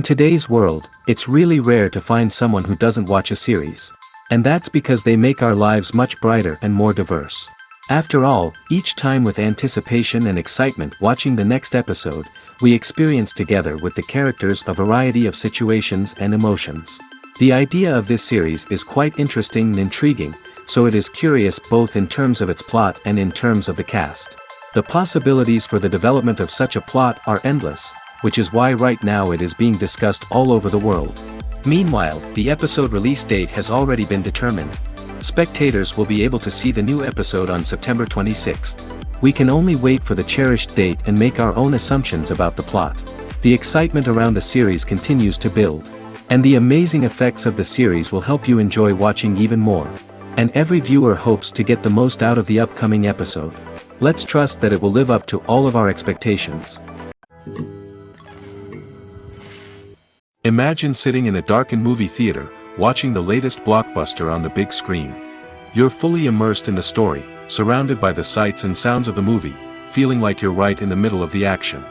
In today's world, it's really rare to find someone who doesn't watch a series. And that's because they make our lives much brighter and more diverse. After all, each time with anticipation and excitement watching the next episode, we experience together with the characters a variety of situations and emotions. The idea of this series is quite interesting and intriguing, so it is curious both in terms of its plot and in terms of the cast. The possibilities for the development of such a plot are endless, which is why right now it is being discussed all over the world. Meanwhile, the episode release date has already been determined. Spectators will be able to see the new episode on September 26th. We can only wait for the cherished date and make our own assumptions about the plot. The excitement around the series continues to build. And the amazing effects of the series will help you enjoy watching even more. And every viewer hopes to get the most out of the upcoming episode. Let's trust that it will live up to all of our expectations. Imagine sitting in a darkened movie theater, watching the latest blockbuster on the big screen. You're fully immersed in the story, surrounded by the sights and sounds of the movie, feeling like you're right in the middle of the action.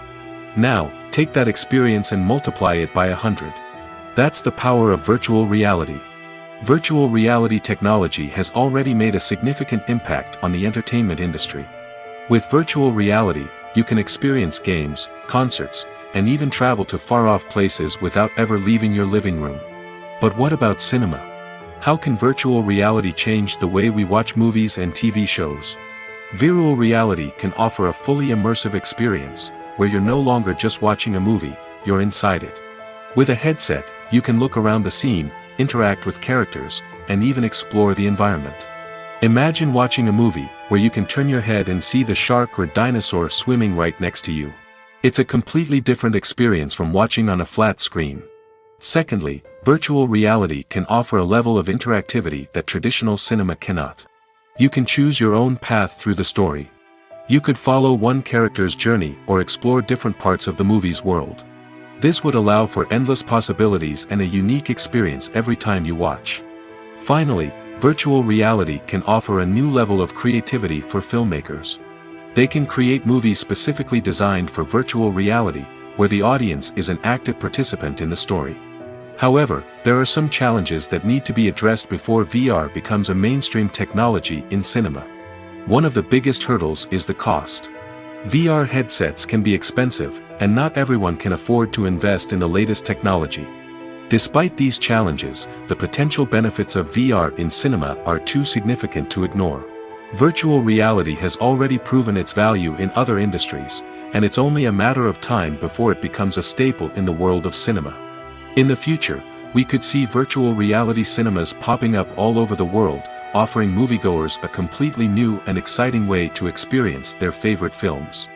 Now, take that experience and multiply it by 100. That's the power of virtual reality. Virtual reality technology has already made a significant impact on the entertainment industry. With virtual reality, you can experience games, concerts, and even travel to far-off places without ever leaving your living room. But what about cinema? How can virtual reality change the way we watch movies and TV shows? Virtual reality can offer a fully immersive experience, where you're no longer just watching a movie, you're inside it. With a headset, you can look around the scene, interact with characters, and even explore the environment. Imagine watching a movie, where you can turn your head and see the shark or dinosaur swimming right next to you. It's a completely different experience from watching on a flat screen. Secondly, virtual reality can offer a level of interactivity that traditional cinema cannot. You can choose your own path through the story. You could follow one character's journey or explore different parts of the movie's world. This would allow for endless possibilities and a unique experience every time you watch. Finally, virtual reality can offer a new level of creativity for filmmakers. They can create movies specifically designed for virtual reality, where the audience is an active participant in the story. However, there are some challenges that need to be addressed before VR becomes a mainstream technology in cinema. One of the biggest hurdles is the cost. VR headsets can be expensive, and not everyone can afford to invest in the latest technology. Despite these challenges, the potential benefits of VR in cinema are too significant to ignore. Virtual reality has already proven its value in other industries, and it's only a matter of time before it becomes a staple in the world of cinema. In the future, we could see virtual reality cinemas popping up all over the world, offering moviegoers a completely new and exciting way to experience their favorite films.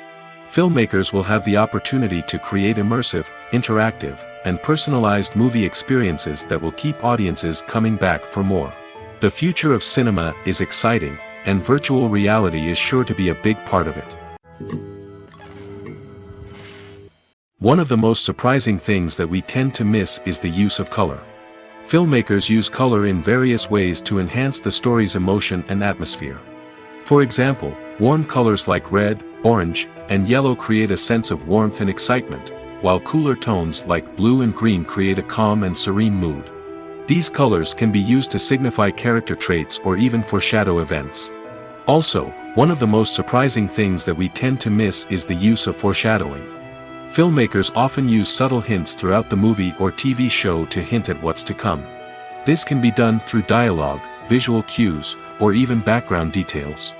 Filmmakers will have the opportunity to create immersive, interactive, and personalized movie experiences that will keep audiences coming back for more. The future of cinema is exciting, and virtual reality is sure to be a big part of it. One of the most surprising things that we tend to miss is the use of color. Filmmakers use color in various ways to enhance the story's emotion and atmosphere. For example, warm colors like red, orange, and yellow create a sense of warmth and excitement, while cooler tones like blue and green create a calm and serene mood. These colors can be used to signify character traits or even foreshadow events. Also, one of the most surprising things that we tend to miss is the use of foreshadowing. Filmmakers often use subtle hints throughout the movie or TV show to hint at what's to come. This can be done through dialogue, visual cues, or even background details.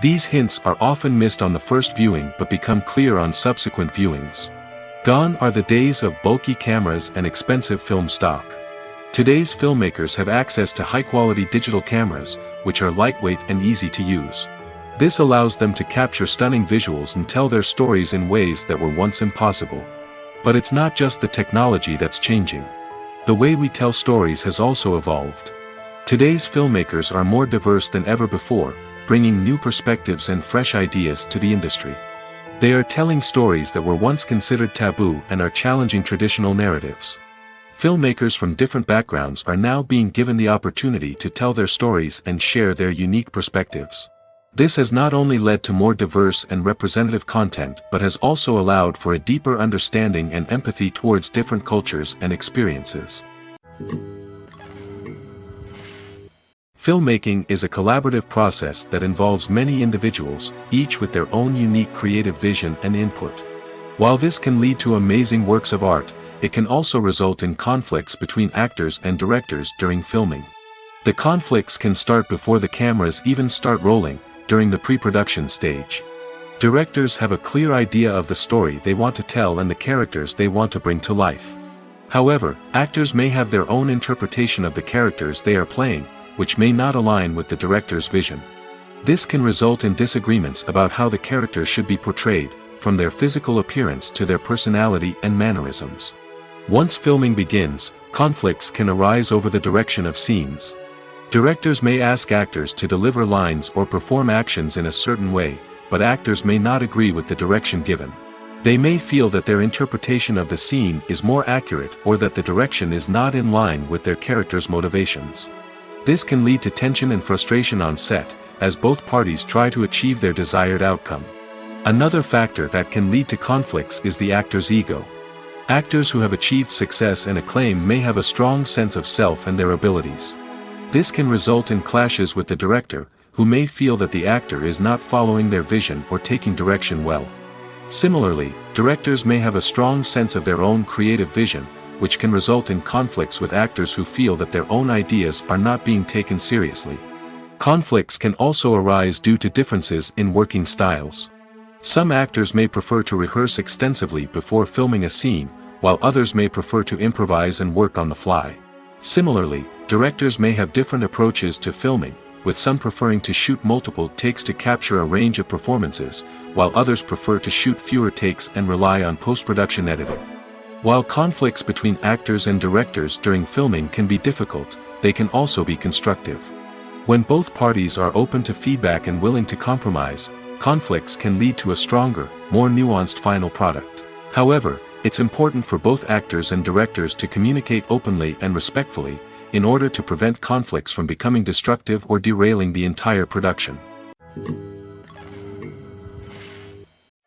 These hints are often missed on the first viewing but become clear on subsequent viewings. Gone are the days of bulky cameras and expensive film stock. Today's filmmakers have access to high-quality digital cameras, which are lightweight and easy to use. This allows them to capture stunning visuals and tell their stories in ways that were once impossible. But it's not just the technology that's changing. The way we tell stories has also evolved. Today's filmmakers are more diverse than ever before, bringing new perspectives and fresh ideas to the industry. They are telling stories that were once considered taboo and are challenging traditional narratives. Filmmakers from different backgrounds are now being given the opportunity to tell their stories and share their unique perspectives. This has not only led to more diverse and representative content but has also allowed for a deeper understanding and empathy towards different cultures and experiences. Filmmaking is a collaborative process that involves many individuals, each with their own unique creative vision and input. While this can lead to amazing works of art, it can also result in conflicts between actors and directors during filming. The conflicts can start before the cameras even start rolling, during the pre-production stage. Directors have a clear idea of the story they want to tell and the characters they want to bring to life. However, actors may have their own interpretation of the characters they are playing, which may not align with the director's vision. This can result in disagreements about how the characters should be portrayed, from their physical appearance to their personality and mannerisms. Once filming begins, conflicts can arise over the direction of scenes. Directors may ask actors to deliver lines or perform actions in a certain way, but actors may not agree with the direction given. They may feel that their interpretation of the scene is more accurate or that the direction is not in line with their character's motivations. This can lead to tension and frustration on set, as both parties try to achieve their desired outcome. Another factor that can lead to conflicts is the actor's ego. Actors who have achieved success and acclaim may have a strong sense of self and their abilities. This can result in clashes with the director, who may feel that the actor is not following their vision or taking direction well. Similarly, directors may have a strong sense of their own creative vision, which can result in conflicts with actors who feel that their own ideas are not being taken seriously. Conflicts can also arise due to differences in working styles. Some actors may prefer to rehearse extensively before filming a scene, while others may prefer to improvise and work on the fly. Similarly, directors may have different approaches to filming, with some preferring to shoot multiple takes to capture a range of performances, while others prefer to shoot fewer takes and rely on post-production editing. While conflicts between actors and directors during filming can be difficult, they can also be constructive. When both parties are open to feedback and willing to compromise, conflicts can lead to a stronger, more nuanced final product. However, it's important for both actors and directors to communicate openly and respectfully, in order to prevent conflicts from becoming destructive or derailing the entire production.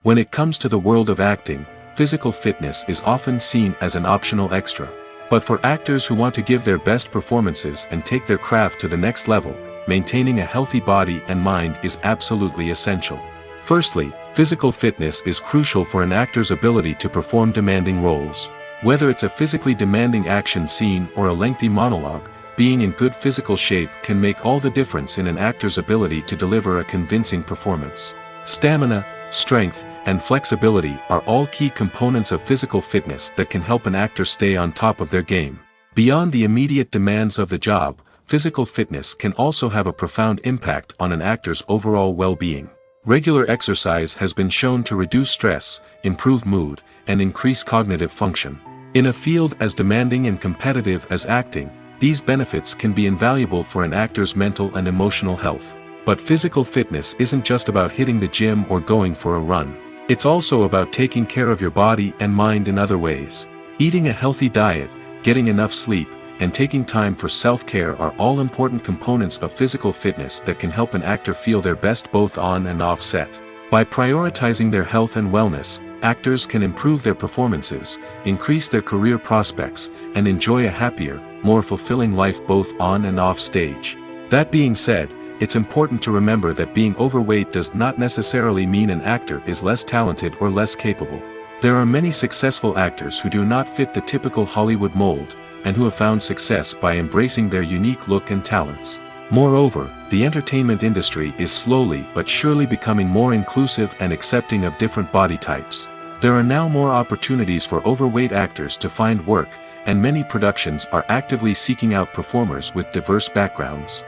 When it comes to the world of acting, physical fitness is often seen as an optional extra. But for actors who want to give their best performances and take their craft to the next level, maintaining a healthy body and mind is absolutely essential. Firstly, physical fitness is crucial for an actor's ability to perform demanding roles. Whether it's a physically demanding action scene or a lengthy monologue, being in good physical shape can make all the difference in an actor's ability to deliver a convincing performance. Stamina, strength, and flexibility are all key components of physical fitness that can help an actor stay on top of their game. Beyond the immediate demands of the job, physical fitness can also have a profound impact on an actor's overall well-being. Regular exercise has been shown to reduce stress, improve mood, and increase cognitive function. In a field as demanding and competitive as acting, these benefits can be invaluable for an actor's mental and emotional health. But physical fitness isn't just about hitting the gym or going for a run. It's also about taking care of your body and mind in other ways. Eating a healthy diet, getting enough sleep, and taking time for self-care are all important components of physical fitness that can help an actor feel their best both on and off set. By prioritizing their health and wellness, actors can improve their performances, increase their career prospects, and enjoy a happier, more fulfilling life both on and off stage. That being said, it's important to remember that being overweight does not necessarily mean an actor is less talented or less capable. There are many successful actors who do not fit the typical Hollywood mold, and who have found success by embracing their unique look and talents. Moreover, the entertainment industry is slowly but surely becoming more inclusive and accepting of different body types. There are now more opportunities for overweight actors to find work, and many productions are actively seeking out performers with diverse backgrounds.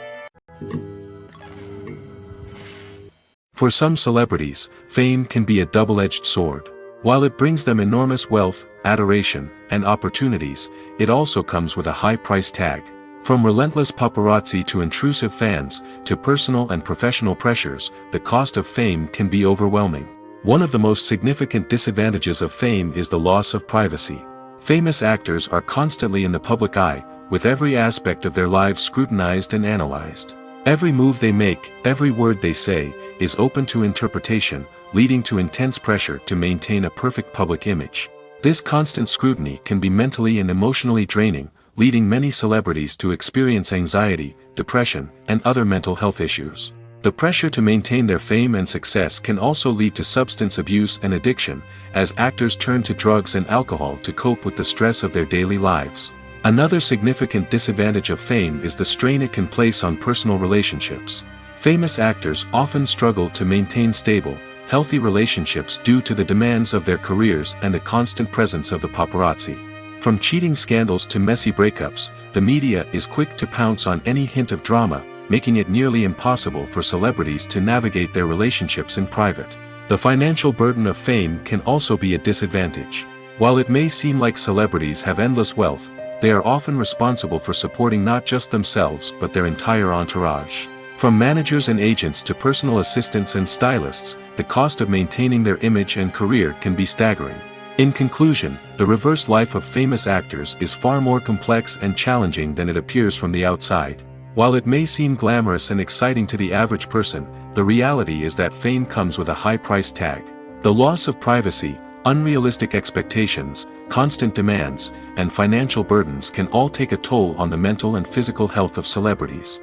For some celebrities, fame can be a double-edged sword. While it brings them enormous wealth, adoration, and opportunities, it also comes with a high price tag. From relentless paparazzi to intrusive fans, to personal and professional pressures, the cost of fame can be overwhelming. One of the most significant disadvantages of fame is the loss of privacy. Famous actors are constantly in the public eye, with every aspect of their lives scrutinized and analyzed. Every move they make, every word they say, is open to interpretation, leading to intense pressure to maintain a perfect public image. This constant scrutiny can be mentally and emotionally draining, leading many celebrities to experience anxiety, depression, and other mental health issues. The pressure to maintain their fame and success can also lead to substance abuse and addiction, as actors turn to drugs and alcohol to cope with the stress of their daily lives. Another significant disadvantage of fame is the strain it can place on personal relationships. Famous actors often struggle to maintain stable, healthy relationships due to the demands of their careers and the constant presence of the paparazzi. From cheating scandals to messy breakups, the media is quick to pounce on any hint of drama, making it nearly impossible for celebrities to navigate their relationships in private. The financial burden of fame can also be a disadvantage. While it may seem like celebrities have endless wealth, they are often responsible for supporting not just themselves but their entire entourage. From managers and agents to personal assistants and stylists, the cost of maintaining their image and career can be staggering. In conclusion, the reverse life of famous actors is far more complex and challenging than it appears from the outside. While it may seem glamorous and exciting to the average person, the reality is that fame comes with a high price tag. The loss of privacy, unrealistic expectations, constant demands, and financial burdens can all take a toll on the mental and physical health of celebrities.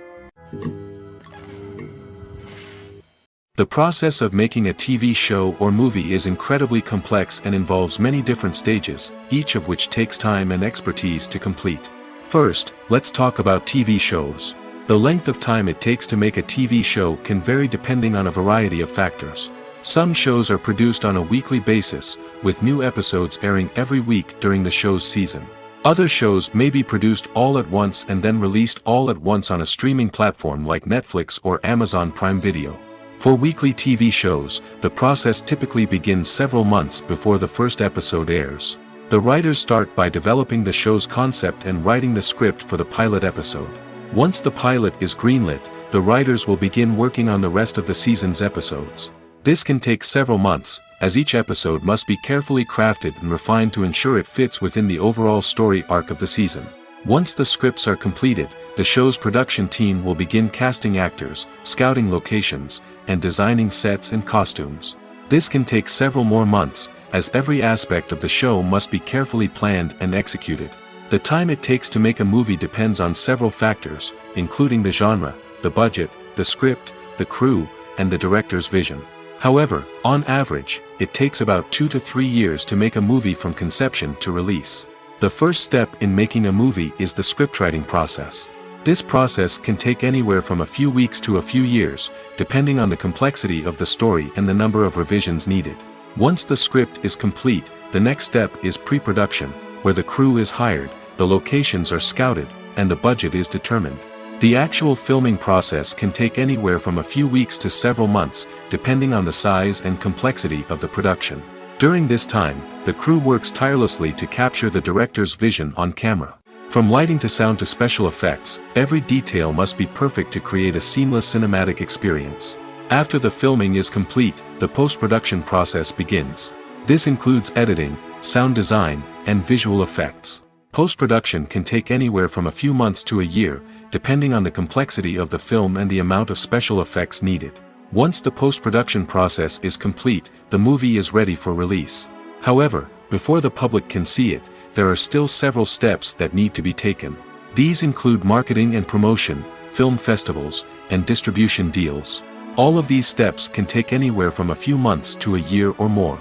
The process of making a TV show or movie is incredibly complex and involves many different stages, each of which takes time and expertise to complete. First, let's talk about TV shows. The length of time it takes to make a TV show can vary depending on a variety of factors. Some shows are produced on a weekly basis, with new episodes airing every week during the show's season. Other shows may be produced all at once and then released all at once on a streaming platform like Netflix or Amazon Prime Video. For weekly TV shows, the process typically begins several months before the first episode airs. The writers start by developing the show's concept and writing the script for the pilot episode. Once the pilot is greenlit, the writers will begin working on the rest of the season's episodes. This can take several months, as each episode must be carefully crafted and refined to ensure it fits within the overall story arc of the season. Once the scripts are completed, the show's production team will begin casting actors, scouting locations, and designing sets and costumes. This can take several more months, as every aspect of the show must be carefully planned and executed. The time it takes to make a movie depends on several factors, including the genre, the budget, the script, the crew, and the director's vision. However, on average, it takes about 2 to 3 years to make a movie from conception to release. The first step in making a movie is the scriptwriting process. This process can take anywhere from a few weeks to a few years, depending on the complexity of the story and the number of revisions needed. Once the script is complete, the next step is pre-production, where the crew is hired, the locations are scouted, and the budget is determined. The actual filming process can take anywhere from a few weeks to several months, depending on the size and complexity of the production. During this time, the crew works tirelessly to capture the director's vision on camera. From lighting to sound to special effects, every detail must be perfect to create a seamless cinematic experience. After the filming is complete, the post-production process begins. This includes editing, sound design, and visual effects. Post-production can take anywhere from a few months to a year, depending on the complexity of the film and the amount of special effects needed. Once the post-production process is complete, the movie is ready for release. However, before the public can see it, there are still several steps that need to be taken. These include marketing and promotion, film festivals, and distribution deals. All of these steps can take anywhere from a few months to a year or more.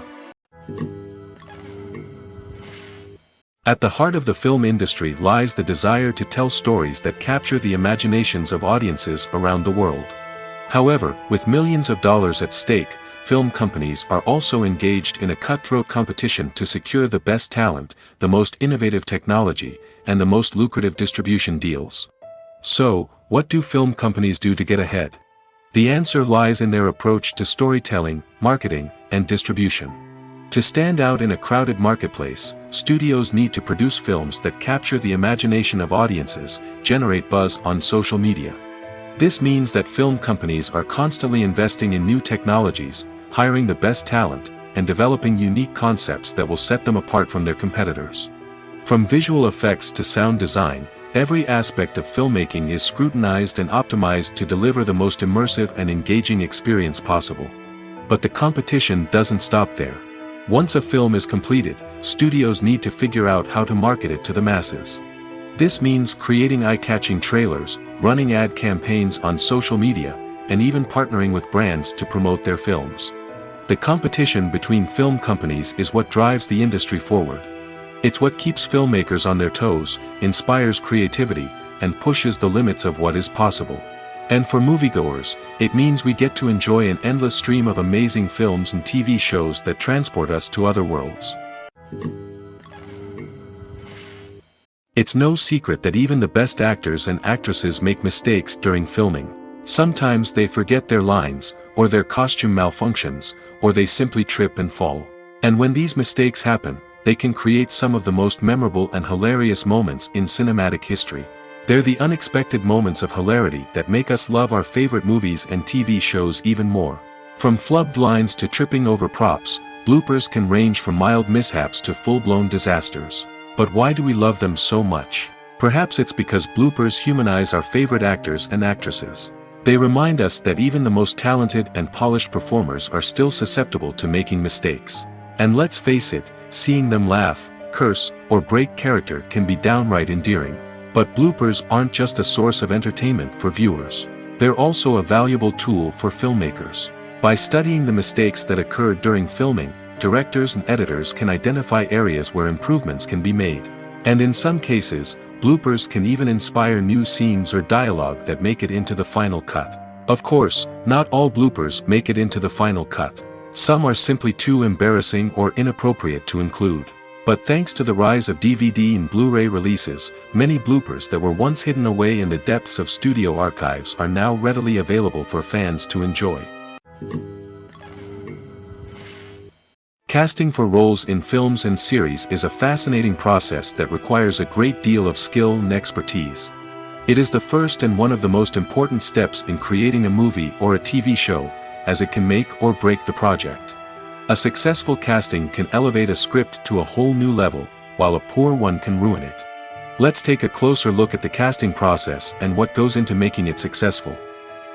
At the heart of the film industry lies the desire to tell stories that capture the imaginations of audiences around the world. However, with millions of dollars at stake, film companies are also engaged in a cutthroat competition to secure the best talent, the most innovative technology, and the most lucrative distribution deals. So, what do film companies do to get ahead? The answer lies in their approach to storytelling, marketing, and distribution. To stand out in a crowded marketplace, studios need to produce films that capture the imagination of audiences, generate buzz on social media. This means that film companies are constantly investing in new technologies, hiring the best talent, and developing unique concepts that will set them apart from their competitors. From visual effects to sound design, Every aspect of filmmaking is scrutinized and optimized to deliver the most immersive and engaging experience possible. But the competition doesn't stop there. Once a film is completed, studios need to figure out how to market it to the masses. This means creating eye-catching trailers, running ad campaigns on social media, and even partnering with brands to promote their films. The competition between film companies is what drives the industry forward. It's what keeps filmmakers on their toes, inspires creativity, and pushes the limits of what is possible. And for moviegoers, it means we get to enjoy an endless stream of amazing films and TV shows that transport us to other worlds. It's no secret that even the best actors and actresses make mistakes during filming. Sometimes they forget their lines, or their costume malfunctions, or they simply trip and fall. And when these mistakes happen, they can create some of the most memorable and hilarious moments in cinematic history. They're the unexpected moments of hilarity that make us love our favorite movies and TV shows even more. From flubbed lines to tripping over props, bloopers can range from mild mishaps to full-blown disasters. But why do we love them so much? Perhaps it's because bloopers humanize our favorite actors and actresses. They remind us that even the most talented and polished performers are still susceptible to making mistakes. And let's face it, seeing them laugh, curse, or break character can be downright endearing. But bloopers aren't just a source of entertainment for viewers. They're also a valuable tool for filmmakers. By studying the mistakes that occurred during filming, directors and editors can identify areas where improvements can be made. And in some cases, bloopers can even inspire new scenes or dialogue that make it into the final cut. Of course, not all bloopers make it into the final cut. Some are simply too embarrassing or inappropriate to include. But thanks to the rise of DVD and Blu-ray releases, many bloopers that were once hidden away in the depths of studio archives are now readily available for fans to enjoy. Casting for roles in films and series is a fascinating process that requires a great deal of skill and expertise. It is the first and one of the most important steps in creating a movie or a TV show, as it can make or break the project. A successful casting can elevate a script to a whole new level, while a poor one can ruin it. Let's take a closer look at the casting process and what goes into making it successful.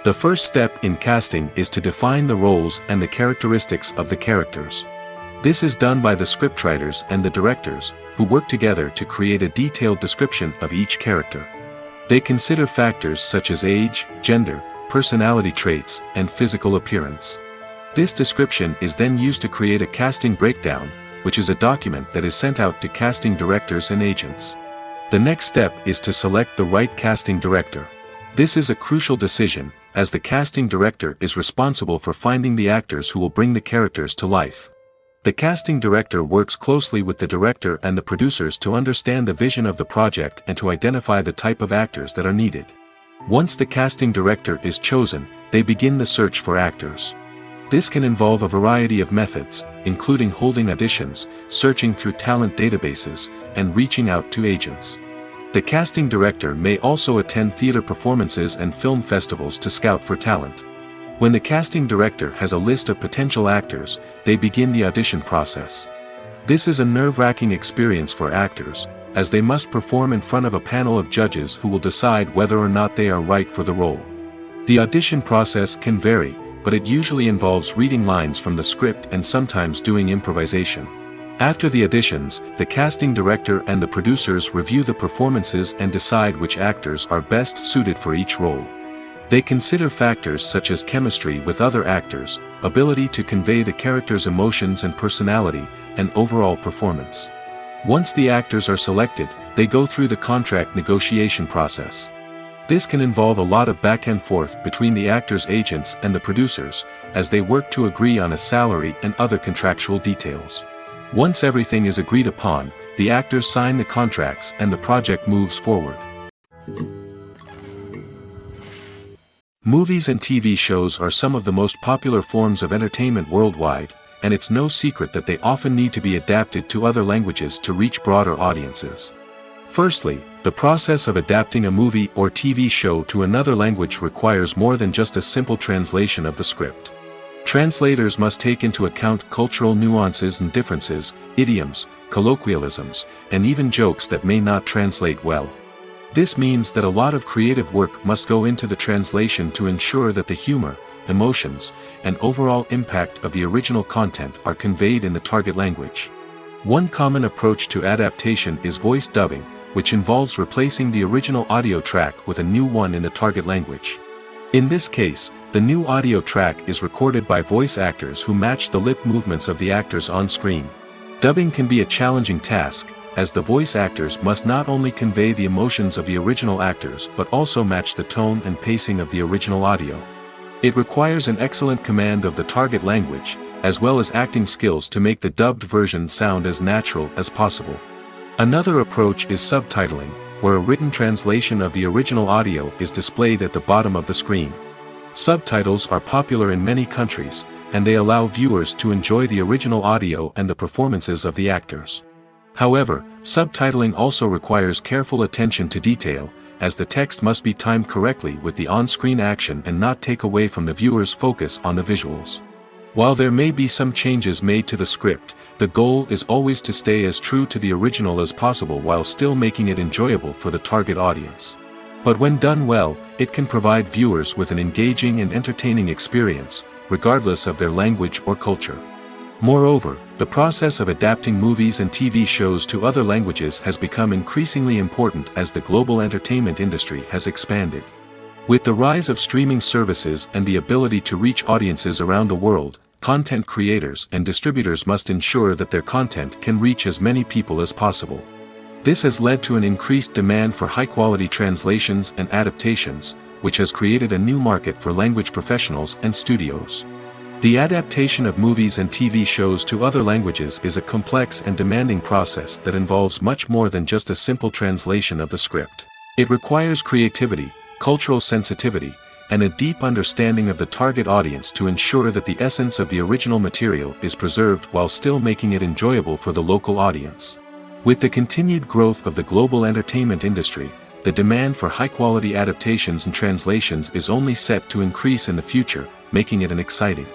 The first step in casting is to define the roles and the characteristics of the characters. This is done by the scriptwriters and the directors, who work together to create a detailed description of each character. They consider factors such as age, gender, personality traits, and physical appearance. This description is then used to create a casting breakdown, which is a document that is sent out to casting directors and agents. The next step is to select the right casting director. This is a crucial decision, as the casting director is responsible for finding the actors who will bring the characters to life. The casting director works closely with the director and the producers to understand the vision of the project and to identify the type of actors that are needed. Once the casting director is chosen, they begin the search for actors. This can involve a variety of methods, including holding auditions, searching through talent databases, and reaching out to agents. The casting director may also attend theater performances and film festivals to scout for talent. When the casting director has a list of potential actors, they begin the audition process. This is a nerve-wracking experience for actors, as they must perform in front of a panel of judges who will decide whether or not they are right for the role. The audition process can vary, but it usually involves reading lines from the script and sometimes doing improvisation. After the auditions, the casting director and the producers review the performances and decide which actors are best suited for each role. They consider factors such as chemistry with other actors, ability to convey the character's emotions and personality, and overall performance. Once the actors are selected, they go through the contract negotiation process. This can involve a lot of back and forth between the actors' agents and the producers, as they work to agree on a salary and other contractual details. Once everything is agreed upon, the actors sign the contracts and the project moves forward. Movies and TV shows are some of the most popular forms of entertainment worldwide, and it's no secret that they often need to be adapted to other languages to reach broader audiences. Firstly, the process of adapting a movie or TV show to another language requires more than just a simple translation of the script. Translators must take into account cultural nuances and differences, idioms, colloquialisms, and even jokes that may not translate well. This means that a lot of creative work must go into the translation to ensure that the humor, emotions, and overall impact of the original content are conveyed in the target language. One common approach to adaptation is voice dubbing, which involves replacing the original audio track with a new one in the target language. In this case, the new audio track is recorded by voice actors who match the lip movements of the actors on screen. Dubbing can be a challenging task, as the voice actors must not only convey the emotions of the original actors but also match the tone and pacing of the original audio. It requires an excellent command of the target language, as well as acting skills to make the dubbed version sound as natural as possible. Another approach is subtitling, where a written translation of the original audio is displayed at the bottom of the screen. Subtitles are popular in many countries, and they allow viewers to enjoy the original audio and the performances of the actors. However, subtitling also requires careful attention to detail, as the text must be timed correctly with the on-screen action and not take away from the viewer's focus on the visuals. While there may be some changes made to the script, the goal is always to stay as true to the original as possible while still making it enjoyable for the target audience. But when done well, it can provide viewers with an engaging and entertaining experience, regardless of their language or culture. Moreover, the process of adapting movies and TV shows to other languages has become increasingly important as the global entertainment industry has expanded. With the rise of streaming services and the ability to reach audiences around the world, content creators and distributors must ensure that their content can reach as many people as possible. This has led to an increased demand for high-quality translations and adaptations, which has created a new market for language professionals and studios. The adaptation of movies and TV shows to other languages is a complex and demanding process that involves much more than just a simple translation of the script. It requires creativity, cultural sensitivity, and a deep understanding of the target audience to ensure that the essence of the original material is preserved while still making it enjoyable for the local audience. With the continued growth of the global entertainment industry, the demand for high-quality adaptations and translations is only set to increase in the future, making it an exciting.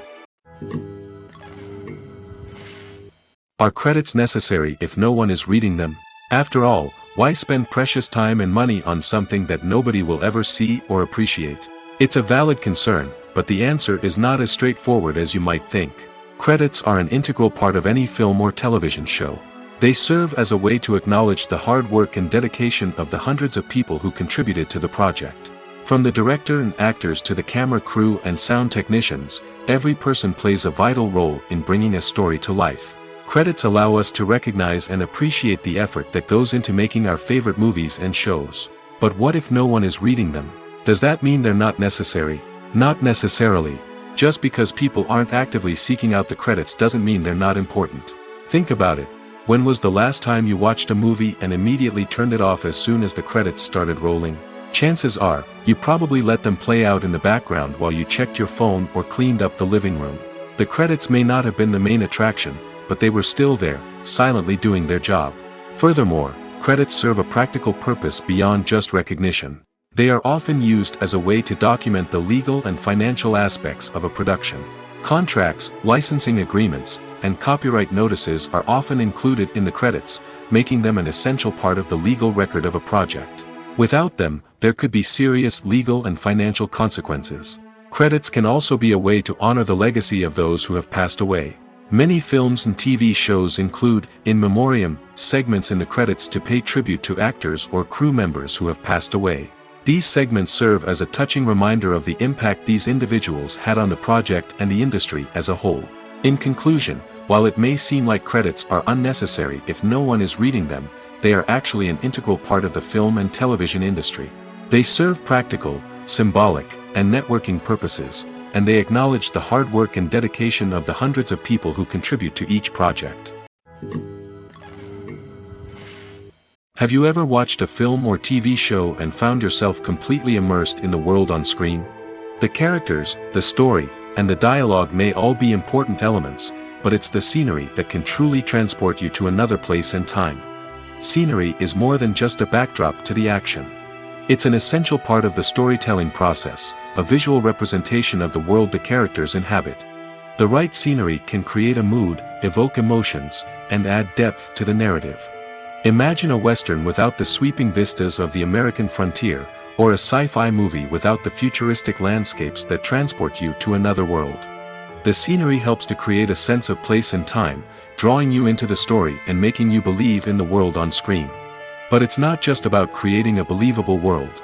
Are credits necessary if no one is reading them? After all, why spend precious time and money on something that nobody will ever see or appreciate? It's a valid concern, but the answer is not as straightforward as you might think. Credits are an integral part of any film or television show. They serve as a way to acknowledge the hard work and dedication of the hundreds of people who contributed to the project. From the director and actors to the camera crew and sound technicians, every person plays a vital role in bringing a story to life. Credits allow us to recognize and appreciate the effort that goes into making our favorite movies and shows. But what if no one is reading them? Does that mean they're not necessary? Not necessarily. Just because people aren't actively seeking out the credits doesn't mean they're not important. Think about it. When was the last time you watched a movie and immediately turned it off as soon as the credits started rolling? Chances are, you probably let them play out in the background while you checked your phone or cleaned up the living room. The credits may not have been the main attraction, but they were still there, silently doing their job. Furthermore, credits serve a practical purpose beyond just recognition. They are often used as a way to document the legal and financial aspects of a production. Contracts, licensing agreements, and copyright notices are often included in the credits, making them an essential part of the legal record of a project. Without them, there could be serious legal and financial consequences. Credits can also be a way to honor the legacy of those who have passed away. Many films and TV shows include, in memoriam, segments in the credits to pay tribute to actors or crew members who have passed away. These segments serve as a touching reminder of the impact these individuals had on the project and the industry as a whole. In conclusion, while it may seem like credits are unnecessary if no one is reading them, they are actually an integral part of the film and television industry. They serve practical, symbolic, and networking purposes, and they acknowledge the hard work and dedication of the hundreds of people who contribute to each project. Have you ever watched a film or TV show and found yourself completely immersed in the world on screen? The characters, the story, and the dialogue may all be important elements, but it's the scenery that can truly transport you to another place and time. Scenery is more than just a backdrop to the action. It's an essential part of the storytelling process, a visual representation of the world the characters inhabit. The right scenery can create a mood, evoke emotions, and add depth to the narrative. Imagine a western without the sweeping vistas of the American frontier, or a sci-fi movie without the futuristic landscapes that transport you to another world. The scenery helps to create a sense of place and time, drawing you into the story and making you believe in the world on screen. But it's not just about creating a believable world.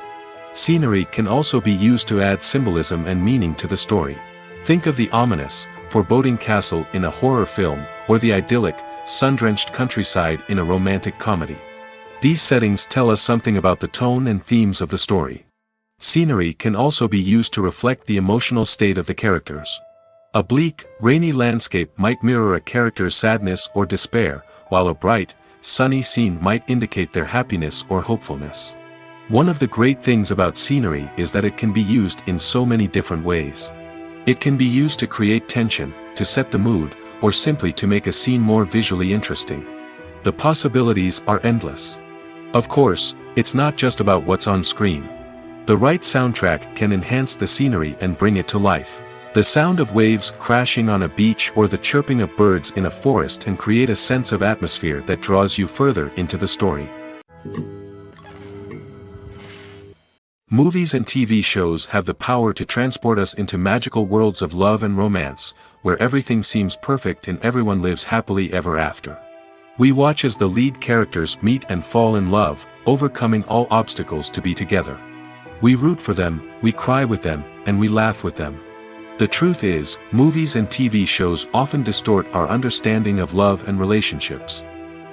Scenery can also be used to add symbolism and meaning to the story. Think of the ominous, foreboding castle in a horror film, or the idyllic, sun-drenched countryside in a romantic comedy. These settings tell us something about the tone and themes of the story. Scenery can also be used to reflect the emotional state of the characters. A bleak, rainy landscape might mirror a character's sadness or despair, while a bright, sunny scene might indicate their happiness or hopefulness. One of the great things about scenery is that it can be used in so many different ways. It can be used to create tension, to set the mood, or simply to make a scene more visually interesting. The possibilities are endless. Of course, it's not just about what's on screen. The right soundtrack can enhance the scenery and bring it to life. The sound of waves crashing on a beach or the chirping of birds in a forest can create a sense of atmosphere that draws you further into the story. Movies and TV shows have the power to transport us into magical worlds of love and romance, where everything seems perfect and everyone lives happily ever after. We watch as the lead characters meet and fall in love, overcoming all obstacles to be together. We root for them, we cry with them, and we laugh with them. The truth is, movies and TV shows often distort our understanding of love and relationships.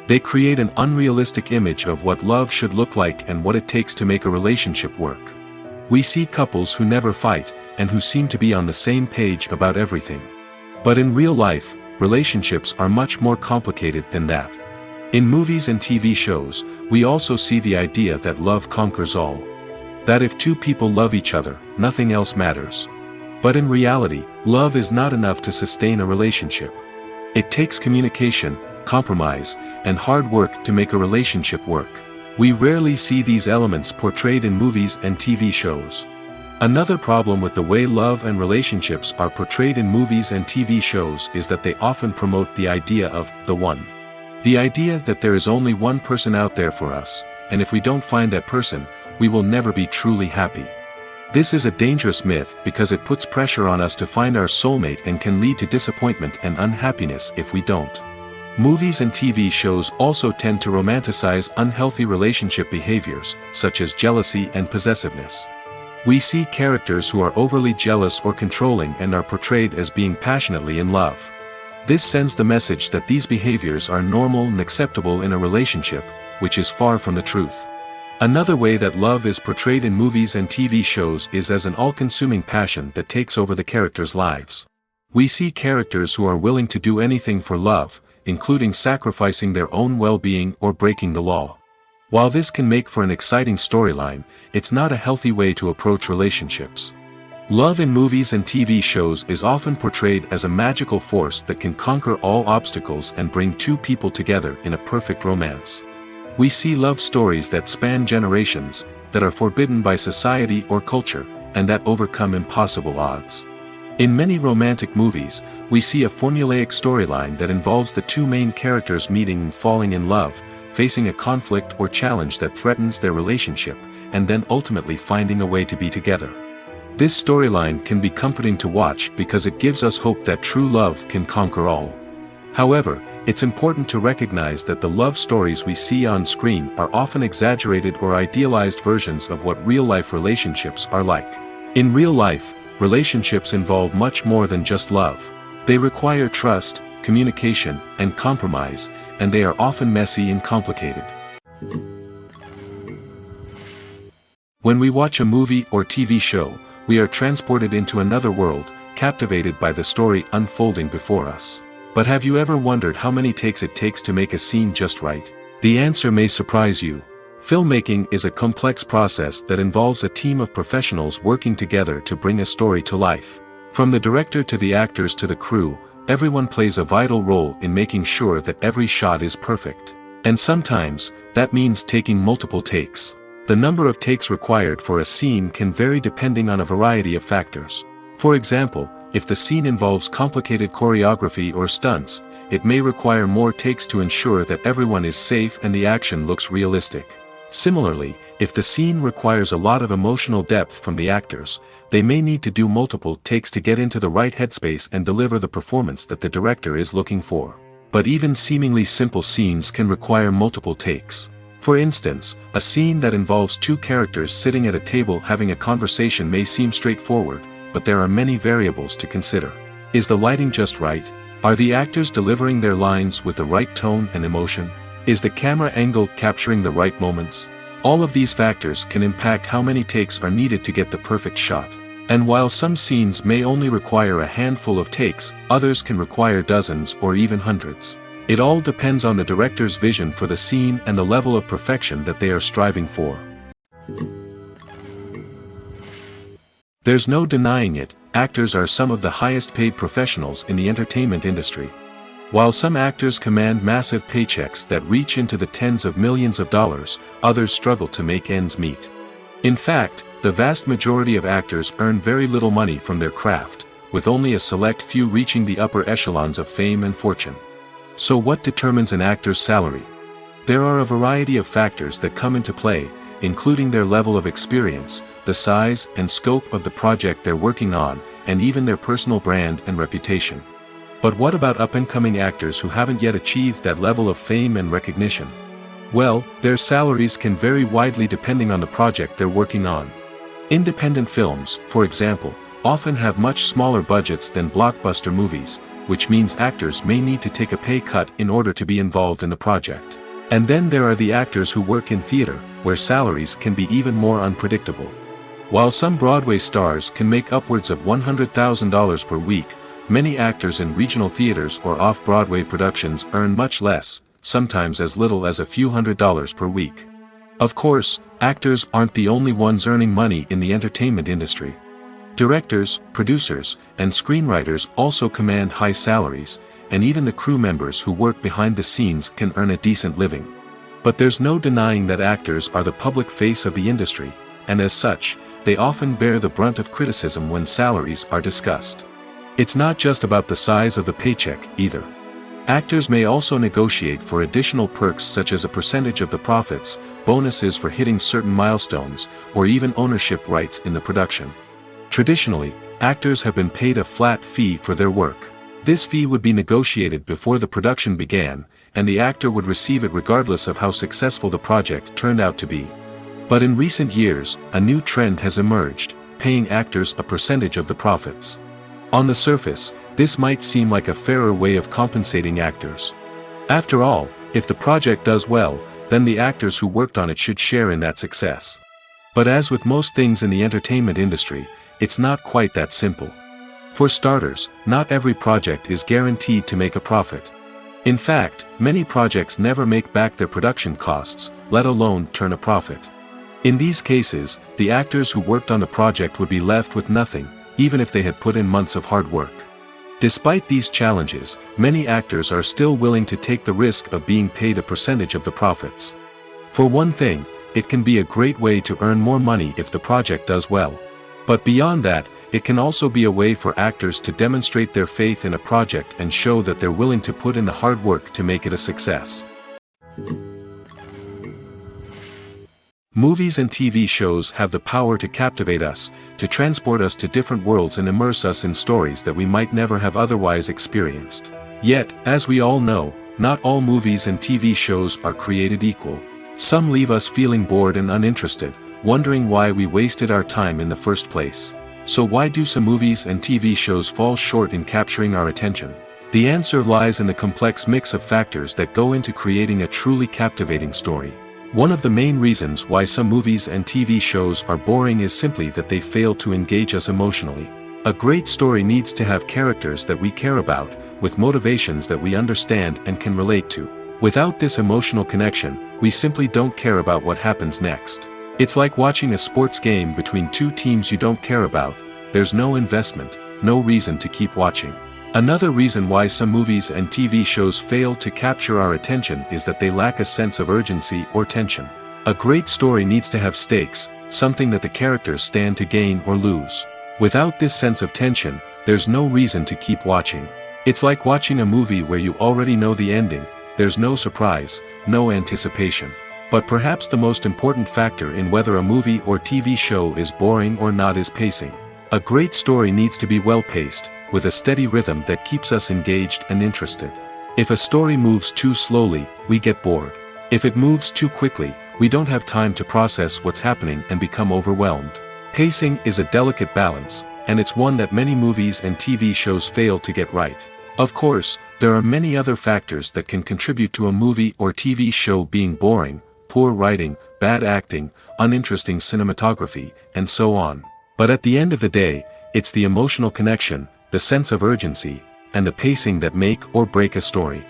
They create an unrealistic image of what love should look like and what it takes to make a relationship work. We see couples who never fight, and who seem to be on the same page about everything. But in real life, relationships are much more complicated than that. In movies and TV shows, we also see the idea that love conquers all. That if two people love each other, nothing else matters. But in reality, love is not enough to sustain a relationship. It takes communication, compromise, and hard work to make a relationship work. We rarely see these elements portrayed in movies and TV shows. Another problem with the way love and relationships are portrayed in movies and TV shows is that they often promote the idea of the one. The idea that there is only one person out there for us, and if we don't find that person, we will never be truly happy. This is a dangerous myth because it puts pressure on us to find our soulmate and can lead to disappointment and unhappiness if we don't. Movies and TV shows also tend to romanticize unhealthy relationship behaviors, such as jealousy and possessiveness. We see characters who are overly jealous or controlling and are portrayed as being passionately in love. This sends the message that these behaviors are normal and acceptable in a relationship, which is far from the truth. Another way that love is portrayed in movies and TV shows is as an all-consuming passion that takes over the characters' lives. We see characters who are willing to do anything for love, including sacrificing their own well-being or breaking the law. While this can make for an exciting storyline, it's not a healthy way to approach relationships. Love in movies and TV shows is often portrayed as a magical force that can conquer all obstacles and bring two people together in a perfect romance. We see love stories that span generations, that are forbidden by society or culture, and that overcome impossible odds. In many romantic movies, we see a formulaic storyline that involves the two main characters meeting and falling in love, facing a conflict or challenge that threatens their relationship, and then ultimately finding a way to be together. This storyline can be comforting to watch because it gives us hope that true love can conquer all. However, it's important to recognize that the love stories we see on screen are often exaggerated or idealized versions of what real-life relationships are like. In real life, relationships involve much more than just love. They require trust, communication, and compromise, and they are often messy and complicated. When we watch a movie or TV show, we are transported into another world, captivated by the story unfolding before us. But have you ever wondered how many takes it takes to make a scene just right? The answer may surprise you. Filmmaking is a complex process that involves a team of professionals working together to bring a story to life. From the director to the actors to the crew, everyone plays a vital role in making sure that every shot is perfect. And sometimes, that means taking multiple takes. The number of takes required for a scene can vary depending on a variety of factors. For example, if the scene involves complicated choreography or stunts, it may require more takes to ensure that everyone is safe and the action looks realistic. Similarly, if the scene requires a lot of emotional depth from the actors, they may need to do multiple takes to get into the right headspace and deliver the performance that the director is looking for. But even seemingly simple scenes can require multiple takes. For instance, a scene that involves two characters sitting at a table having a conversation may seem straightforward, but there are many variables to consider. Is the lighting just right? Are the actors delivering their lines with the right tone and emotion? Is the camera angle capturing the right moments? All of these factors can impact how many takes are needed to get the perfect shot. And while some scenes may only require a handful of takes, others can require dozens or even hundreds. It all depends on the director's vision for the scene and the level of perfection that they are striving for. There's no denying it, actors are some of the highest paid professionals in the entertainment industry. While some actors command massive paychecks that reach into the tens of millions of dollars, others struggle to make ends meet. In fact, the vast majority of actors earn very little money from their craft, with only a select few reaching the upper echelons of fame and fortune. So what determines an actor's salary? There are a variety of factors that come into play, including their level of experience, the size and scope of the project they're working on, and even their personal brand and reputation. But what about up-and-coming actors who haven't yet achieved that level of fame and recognition? Well, their salaries can vary widely depending on the project they're working on. Independent films, for example, often have much smaller budgets than blockbuster movies, which means actors may need to take a pay cut in order to be involved in the project. And then there are the actors who work in theater, where salaries can be even more unpredictable. While some Broadway stars can make upwards of $100,000 per week, many actors in regional theaters or off-Broadway productions earn much less, sometimes as little as a few $100s per week. Of course, actors aren't the only ones earning money in the entertainment industry. Directors, producers, and screenwriters also command high salaries, and even the crew members who work behind the scenes can earn a decent living. But there's no denying that actors are the public face of the industry, and as such, they often bear the brunt of criticism when salaries are discussed. It's not just about the size of the paycheck, either. Actors may also negotiate for additional perks such as a percentage of the profits, bonuses for hitting certain milestones, or even ownership rights in the production. Traditionally, actors have been paid a flat fee for their work. This fee would be negotiated before the production began, and the actor would receive it regardless of how successful the project turned out to be. But in recent years, a new trend has emerged, paying actors a percentage of the profits. On the surface, this might seem like a fairer way of compensating actors. After all, if the project does well, then the actors who worked on it should share in that success. But as with most things in the entertainment industry, it's not quite that simple. For starters, not every project is guaranteed to make a profit. In fact, many projects never make back their production costs, let alone turn a profit. In these cases, the actors who worked on the project would be left with nothing, even if they had put in months of hard work. Despite these challenges, many actors are still willing to take the risk of being paid a percentage of the profits. For one thing, it can be a great way to earn more money if the project does well. But beyond that, it can also be a way for actors to demonstrate their faith in a project and show that they're willing to put in the hard work to make it a success. Movies and TV shows have the power to captivate us, to transport us to different worlds and immerse us in stories that we might never have otherwise experienced. Yet, as we all know, not all movies and TV shows are created equal. Some leave us feeling bored and uninterested, wondering why we wasted our time in the first place. So why do some movies and TV shows fall short in capturing our attention? The answer lies in the complex mix of factors that go into creating a truly captivating story. One of the main reasons why some movies and TV shows are boring is simply that they fail to engage us emotionally. A great story needs to have characters that we care about, with motivations that we understand and can relate to. Without this emotional connection, we simply don't care about what happens next. It's like watching a sports game between two teams you don't care about. There's no investment, no reason to keep watching. Another reason why some movies and TV shows fail to capture our attention is that they lack a sense of urgency or tension. A great story needs to have stakes, something that the characters stand to gain or lose. Without this sense of tension, there's no reason to keep watching. It's like watching a movie where you already know the ending, there's no surprise, no anticipation. But perhaps the most important factor in whether a movie or TV show is boring or not is pacing. A great story needs to be well-paced, with a steady rhythm that keeps us engaged and interested. If a story moves too slowly, we get bored. If it moves too quickly, we don't have time to process what's happening and become overwhelmed. Pacing is a delicate balance, and it's one that many movies and TV shows fail to get right. Of course, there are many other factors that can contribute to a movie or TV show being boring: poor writing, bad acting, uninteresting cinematography, and so on. But at the end of the day, it's the emotional connection, the sense of urgency, and the pacing that make or break a story.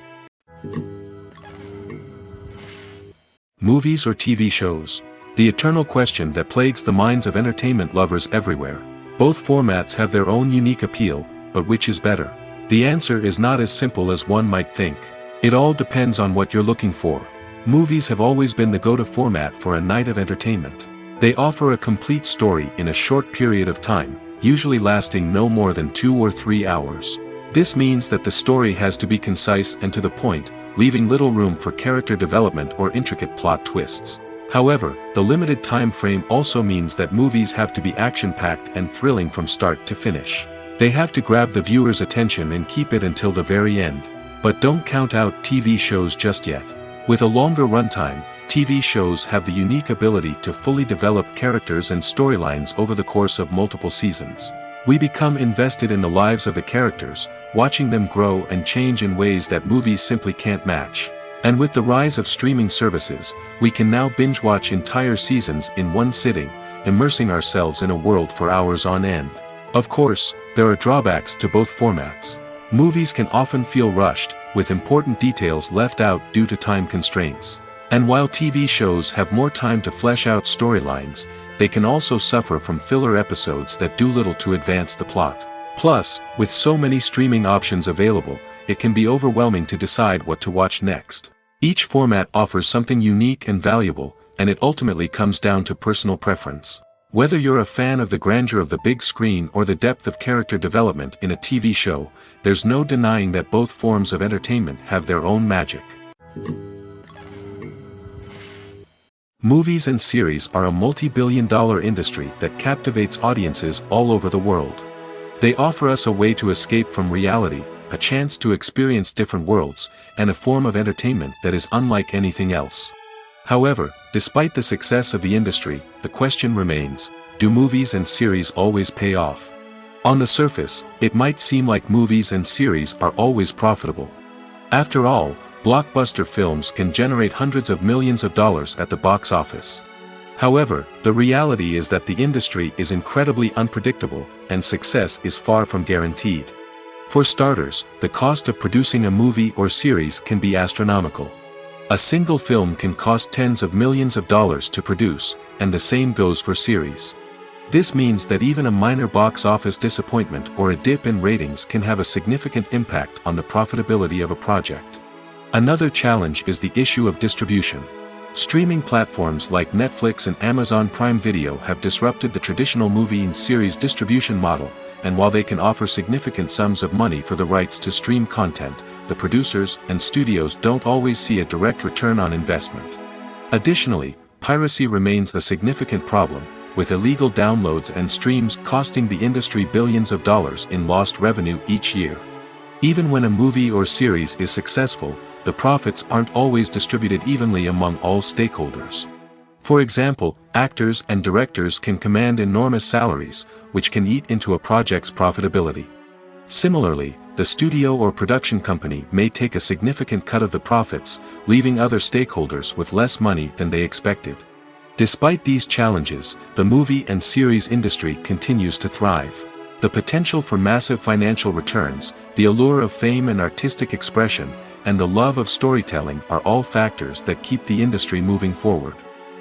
Movies or TV shows? The eternal question that plagues the minds of entertainment lovers everywhere. Both formats have their own unique appeal, but which is better? The answer is not as simple as one might think. It all depends on what you're looking for. Movies have always been the go-to format for a night of entertainment. They offer a complete story in a short period of time, usually lasting no more than 2 or 3 hours. This means that the story has to be concise and to the point, leaving little room for character development or intricate plot twists. However, the limited time frame also means that movies have to be action-packed and thrilling from start to finish. They have to grab the viewer's attention and keep it until the very end. But don't count out TV shows just yet. With a longer runtime, TV shows have the unique ability to fully develop characters and storylines over the course of multiple seasons. We become invested in the lives of the characters, watching them grow and change in ways that movies simply can't match. And with the rise of streaming services, we can now binge-watch entire seasons in one sitting, immersing ourselves in a world for hours on end. Of course, there are drawbacks to both formats. Movies can often feel rushed, with important details left out due to time constraints. And while TV shows have more time to flesh out storylines, they can also suffer from filler episodes that do little to advance the plot. Plus, with so many streaming options available, it can be overwhelming to decide what to watch next. Each format offers something unique and valuable, and it ultimately comes down to personal preference. Whether you're a fan of the grandeur of the big screen or the depth of character development in a TV show, there's no denying that both forms of entertainment have their own magic. Movies and series are a multi-billion-dollar industry that captivates audiences all over the world. They offer us a way to escape from reality, a chance to experience different worlds, and a form of entertainment that is unlike anything else. However, despite the success of the industry, the question remains: do movies and series always pay off? On the surface, it might seem like movies and series are always profitable. After all, blockbuster films can generate hundreds of millions of dollars at the box office. However, the reality is that the industry is incredibly unpredictable, and success is far from guaranteed. For starters, the cost of producing a movie or series can be astronomical. A single film can cost tens of millions of dollars to produce, and the same goes for series. This means that even a minor box office disappointment or a dip in ratings can have a significant impact on the profitability of a project. Another challenge is the issue of distribution. Streaming platforms like Netflix and Amazon Prime Video have disrupted the traditional movie and series distribution model, and while they can offer significant sums of money for the rights to stream content, the producers and studios don't always see a direct return on investment. Additionally, piracy remains a significant problem, with illegal downloads and streams costing the industry billions of dollars in lost revenue each year. Even when a movie or series is successful, the profits aren't always distributed evenly among all stakeholders. For example, actors and directors can command enormous salaries, which can eat into a project's profitability. Similarly, the studio or production company may take a significant cut of the profits, leaving other stakeholders with less money than they expected. Despite these challenges, the movie and series industry continues to thrive. The potential for massive financial returns, the allure of fame and artistic expression, and the love of storytelling are all factors that keep the industry moving forward.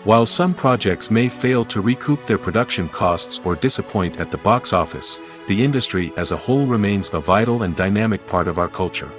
While some projects may fail to recoup their production costs or disappoint at the box office, the industry as a whole remains a vital and dynamic part of our culture.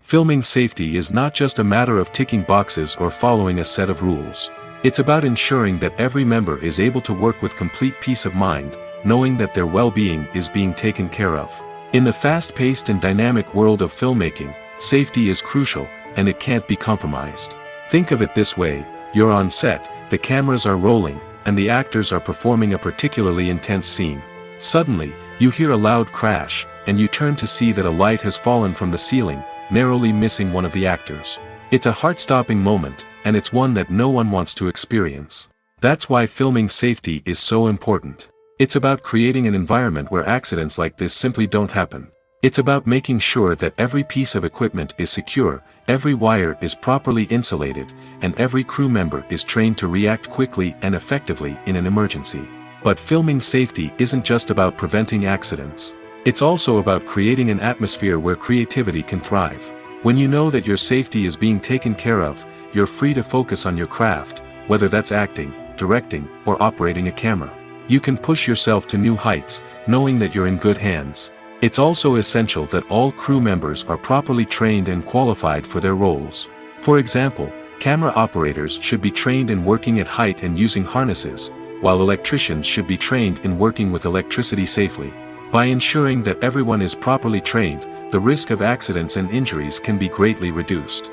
Filming safety is not just a matter of ticking boxes or following a set of rules. It's about ensuring that every member is able to work with complete peace of mind, knowing that their well-being is being taken care of. In the fast-paced and dynamic world of filmmaking, safety is crucial, and it can't be compromised. Think of it this way: you're on set, the cameras are rolling, and the actors are performing a particularly intense scene. Suddenly, you hear a loud crash, and you turn to see that a light has fallen from the ceiling, narrowly missing one of the actors. It's a heart-stopping moment, and it's one that no one wants to experience. That's why filming safety is so important. It's about creating an environment where accidents like this simply don't happen. It's about making sure that every piece of equipment is secure, every wire is properly insulated, and every crew member is trained to react quickly and effectively in an emergency. But filming safety isn't just about preventing accidents. It's also about creating an atmosphere where creativity can thrive. When you know that your safety is being taken care of, you're free to focus on your craft, whether that's acting, directing, or operating a camera. You can push yourself to new heights, knowing that you're in good hands. It's also essential that all crew members are properly trained and qualified for their roles. For example, camera operators should be trained in working at height and using harnesses, while electricians should be trained in working with electricity safely. By ensuring that everyone is properly trained, the risk of accidents and injuries can be greatly reduced.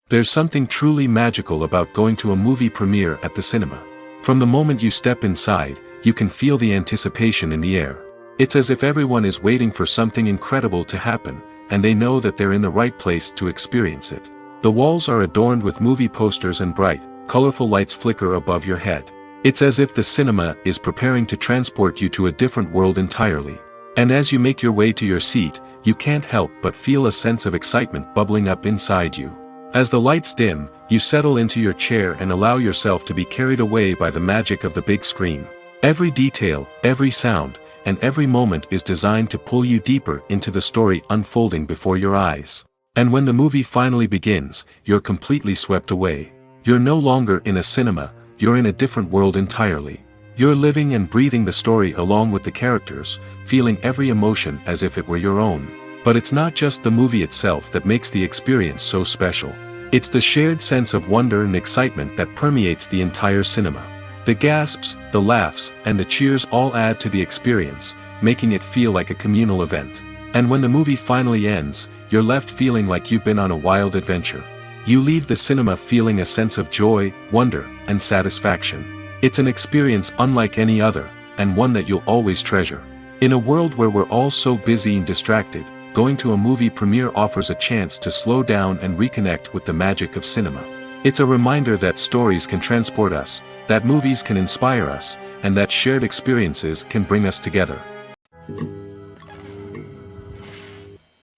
There's something truly magical about going to a movie premiere at the cinema. From the moment you step inside, you can feel the anticipation in the air. It's as if everyone is waiting for something incredible to happen, and they know that they're in the right place to experience it. The walls are adorned with movie posters and bright, colorful lights flicker above your head. It's as if the cinema is preparing to transport you to a different world entirely. And as you make your way to your seat, you can't help but feel a sense of excitement bubbling up inside you. As the lights dim, you settle into your chair and allow yourself to be carried away by the magic of the big screen. Every detail, every sound, and every moment is designed to pull you deeper into the story unfolding before your eyes. And when the movie finally begins, you're completely swept away. You're no longer in a cinema, you're in a different world entirely. You're living and breathing the story along with the characters, feeling every emotion as if it were your own. But it's not just the movie itself that makes the experience so special. It's the shared sense of wonder and excitement that permeates the entire cinema. The gasps, the laughs, and the cheers all add to the experience, making it feel like a communal event. And when the movie finally ends, you're left feeling like you've been on a wild adventure. You leave the cinema feeling a sense of joy, wonder, and satisfaction. It's an experience unlike any other, and one that you'll always treasure. In a world where we're all so busy and distracted, going to a movie premiere offers a chance to slow down and reconnect with the magic of cinema. It's a reminder that stories can transport us, that movies can inspire us, and that shared experiences can bring us together.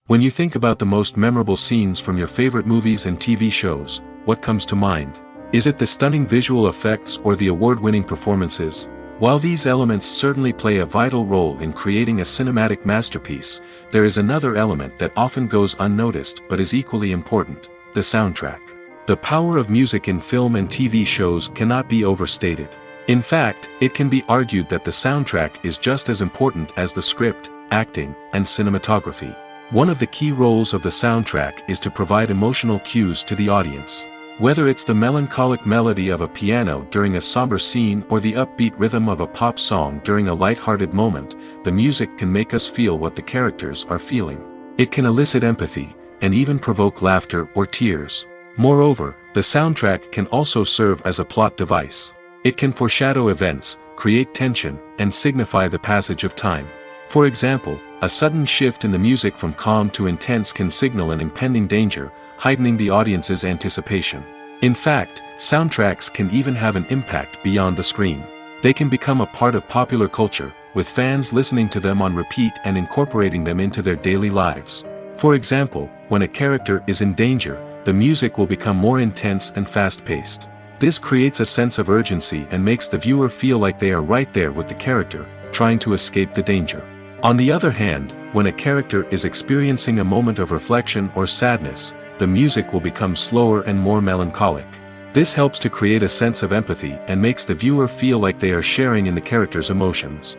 When you think about the most memorable scenes from your favorite movies and TV shows, what comes to mind? Is it the stunning visual effects or the award-winning performances? While these elements certainly play a vital role in creating a cinematic masterpiece, there is another element that often goes unnoticed but is equally important: the soundtrack. The power of music in film and TV shows cannot be overstated. In fact, it can be argued that the soundtrack is just as important as the script, acting, and cinematography. One of the key roles of the soundtrack is to provide emotional cues to the audience. Whether it's the melancholic melody of a piano during a somber scene or the upbeat rhythm of a pop song during a light-hearted moment, the music can make us feel what the characters are feeling. It can elicit empathy, and even provoke laughter or tears. Moreover, the soundtrack can also serve as a plot device. It can foreshadow events, create tension, and signify the passage of time. For example, a sudden shift in the music from calm to intense can signal an impending danger, heightening the audience's anticipation. In fact, soundtracks can even have an impact beyond the screen. They can become a part of popular culture, with fans listening to them on repeat and incorporating them into their daily lives. For example, when a character is in danger, the music will become more intense and fast-paced. This creates a sense of urgency and makes the viewer feel like they are right there with the character, trying to escape the danger. On the other hand, when a character is experiencing a moment of reflection or sadness, the music will become slower and more melancholic. This helps to create a sense of empathy and makes the viewer feel like they are sharing in the character's emotions.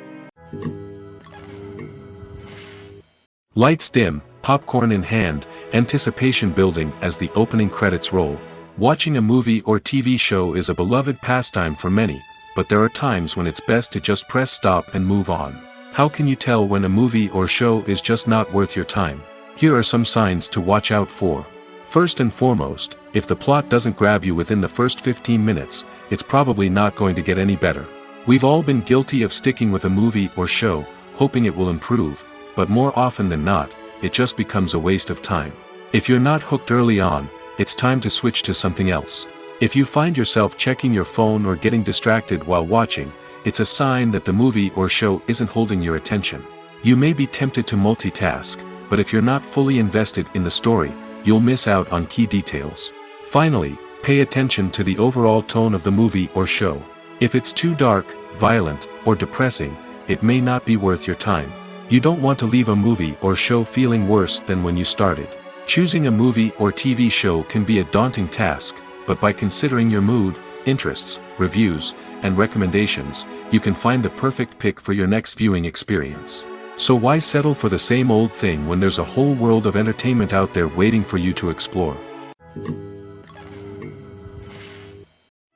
Lights dim, popcorn in hand, anticipation building as the opening credits roll. Watching a movie or TV show is a beloved pastime for many, but there are times when it's best to just press stop and move on. How can you tell when a movie or show is just not worth your time? Here are some signs to watch out for. First and foremost, if the plot doesn't grab you within the first 15 minutes, it's probably not going to get any better. We've all been guilty of sticking with a movie or show, hoping it will improve, but more often than not, it just becomes a waste of time. If you're not hooked early on, it's time to switch to something else. If you find yourself checking your phone or getting distracted while watching, it's a sign that the movie or show isn't holding your attention. You may be tempted to multitask, but if you're not fully invested in the story, you'll miss out on key details. Finally, pay attention to the overall tone of the movie or show. If it's too dark, violent, or depressing, it may not be worth your time. You don't want to leave a movie or show feeling worse than when you started. Choosing a movie or TV show can be a daunting task, but by considering your mood, interests, reviews, and recommendations, you can find the perfect pick for your next viewing experience. So why settle for the same old thing when there's a whole world of entertainment out there waiting for you to explore?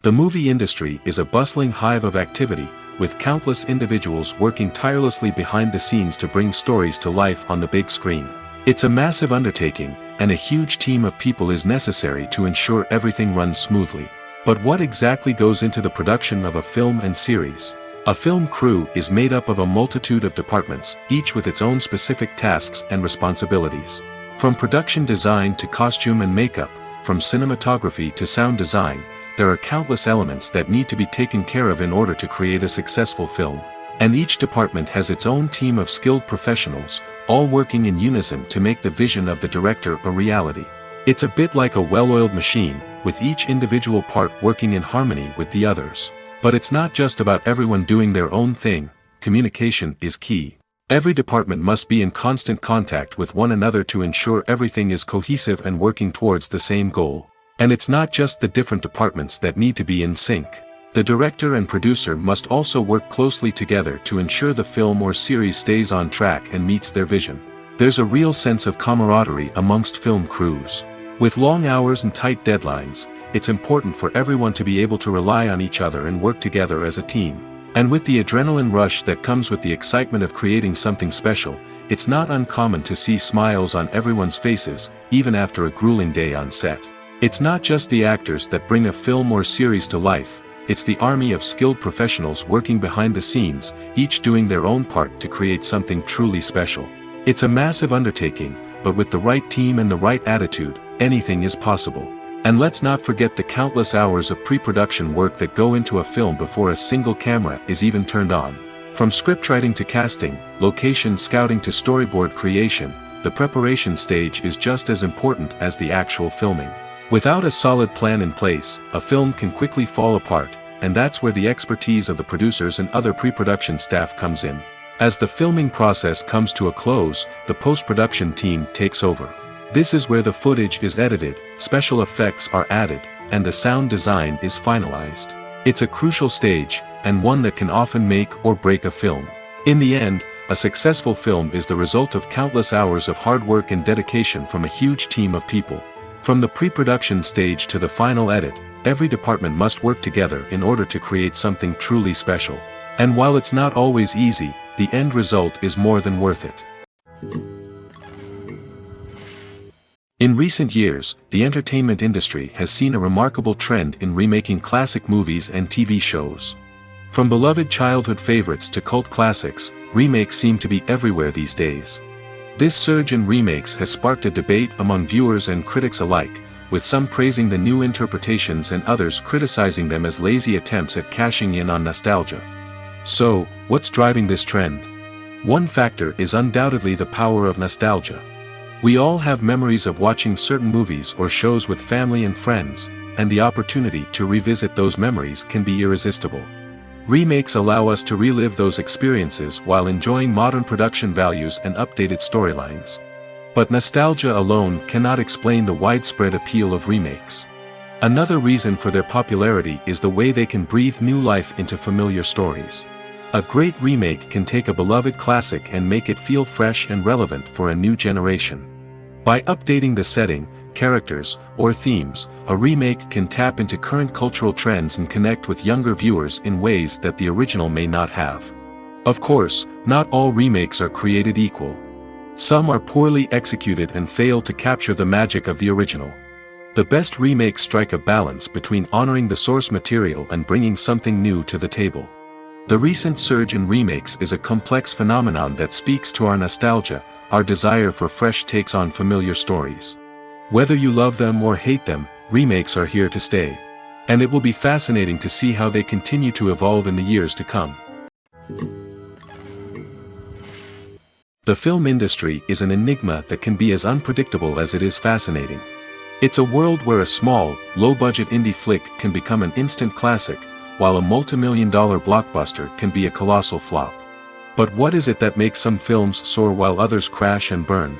The movie industry is a bustling hive of activity, with countless individuals working tirelessly behind the scenes to bring stories to life on the big screen. It's a massive undertaking, and a huge team of people is necessary to ensure everything runs smoothly. But what exactly goes into the production of a film and series? A film crew is made up of a multitude of departments, each with its own specific tasks and responsibilities. From production design to costume and makeup, from cinematography to sound design, there are countless elements that need to be taken care of in order to create a successful film. And each department has its own team of skilled professionals, all working in unison to make the vision of the director a reality. It's a bit like a well-oiled machine, with each individual part working in harmony with the others. But it's not just about everyone doing their own thing. Communication is key. Every department must be in constant contact with one another to ensure everything is cohesive and working towards the same goal. And it's not just the different departments that need to be in sync. The director and producer must also work closely together to ensure the film or series stays on track and meets their vision. There's a real sense of camaraderie amongst film crews. With long hours and tight deadlines, it's important for everyone to be able to rely on each other and work together as a team. And with the adrenaline rush that comes with the excitement of creating something special, it's not uncommon to see smiles on everyone's faces, even after a grueling day on set. It's not just the actors that bring a film or series to life, it's the army of skilled professionals working behind the scenes, each doing their own part to create something truly special. It's a massive undertaking, but with the right team and the right attitude, anything is possible. And let's not forget the countless hours of pre-production work that go into a film before a single camera is even turned on. From scriptwriting to casting, location scouting to storyboard creation, the preparation stage is just as important as the actual filming. Without a solid plan in place, a film can quickly fall apart, and that's where the expertise of the producers and other pre-production staff comes in. As the filming process comes to a close, the post-production team takes over. This is where the footage is edited, special effects are added, and the sound design is finalized. It's a crucial stage, and one that can often make or break a film. In the end, a successful film is the result of countless hours of hard work and dedication from a huge team of people. From the pre-production stage to the final edit, every department must work together in order to create something truly special. And while it's not always easy, the end result is more than worth it. In recent years, the entertainment industry has seen a remarkable trend in remaking classic movies and TV shows. From beloved childhood favorites to cult classics, remakes seem to be everywhere these days. This surge in remakes has sparked a debate among viewers and critics alike, with some praising the new interpretations and others criticizing them as lazy attempts at cashing in on nostalgia. So, what's driving this trend? One factor is undoubtedly the power of nostalgia. We all have memories of watching certain movies or shows with family and friends, and the opportunity to revisit those memories can be irresistible. Remakes allow us to relive those experiences while enjoying modern production values and updated storylines. But nostalgia alone cannot explain the widespread appeal of remakes. Another reason for their popularity is the way they can breathe new life into familiar stories. A great remake can take a beloved classic and make it feel fresh and relevant for a new generation. By updating the setting, characters, or themes, a remake can tap into current cultural trends and connect with younger viewers in ways that the original may not have. Of course, not all remakes are created equal. Some are poorly executed and fail to capture the magic of the original. The best remakes strike a balance between honoring the source material and bringing something new to the table. The recent surge in remakes is a complex phenomenon that speaks to our nostalgia, our desire for fresh takes on familiar stories. Whether you love them or hate them, remakes are here to stay. And it will be fascinating to see how they continue to evolve in the years to come. The film industry is an enigma that can be as unpredictable as it is fascinating. It's a world where a small, low-budget indie flick can become an instant classic, while a multi-million-dollar blockbuster can be a colossal flop. But what is it that makes some films soar while others crash and burn?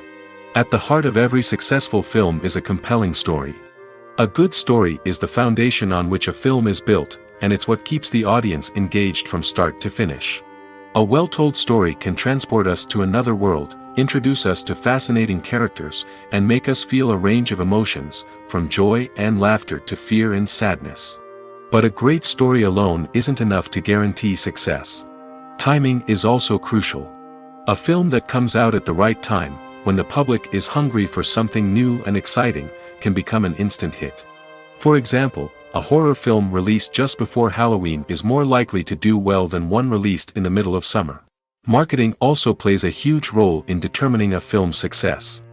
At the heart of every successful film is a compelling story. A good story is the foundation on which a film is built, and it's what keeps the audience engaged from start to finish. A well-told story can transport us to another world, introduce us to fascinating characters, and make us feel a range of emotions, from joy and laughter to fear and sadness. But a great story alone isn't enough to guarantee success. Timing is also crucial. A film that comes out at the right time, when the public is hungry for something new and exciting, can become an instant hit. For example, a horror film released just before Halloween is more likely to do well than one released in the middle of summer. Marketing also plays a huge role in determining a film's success.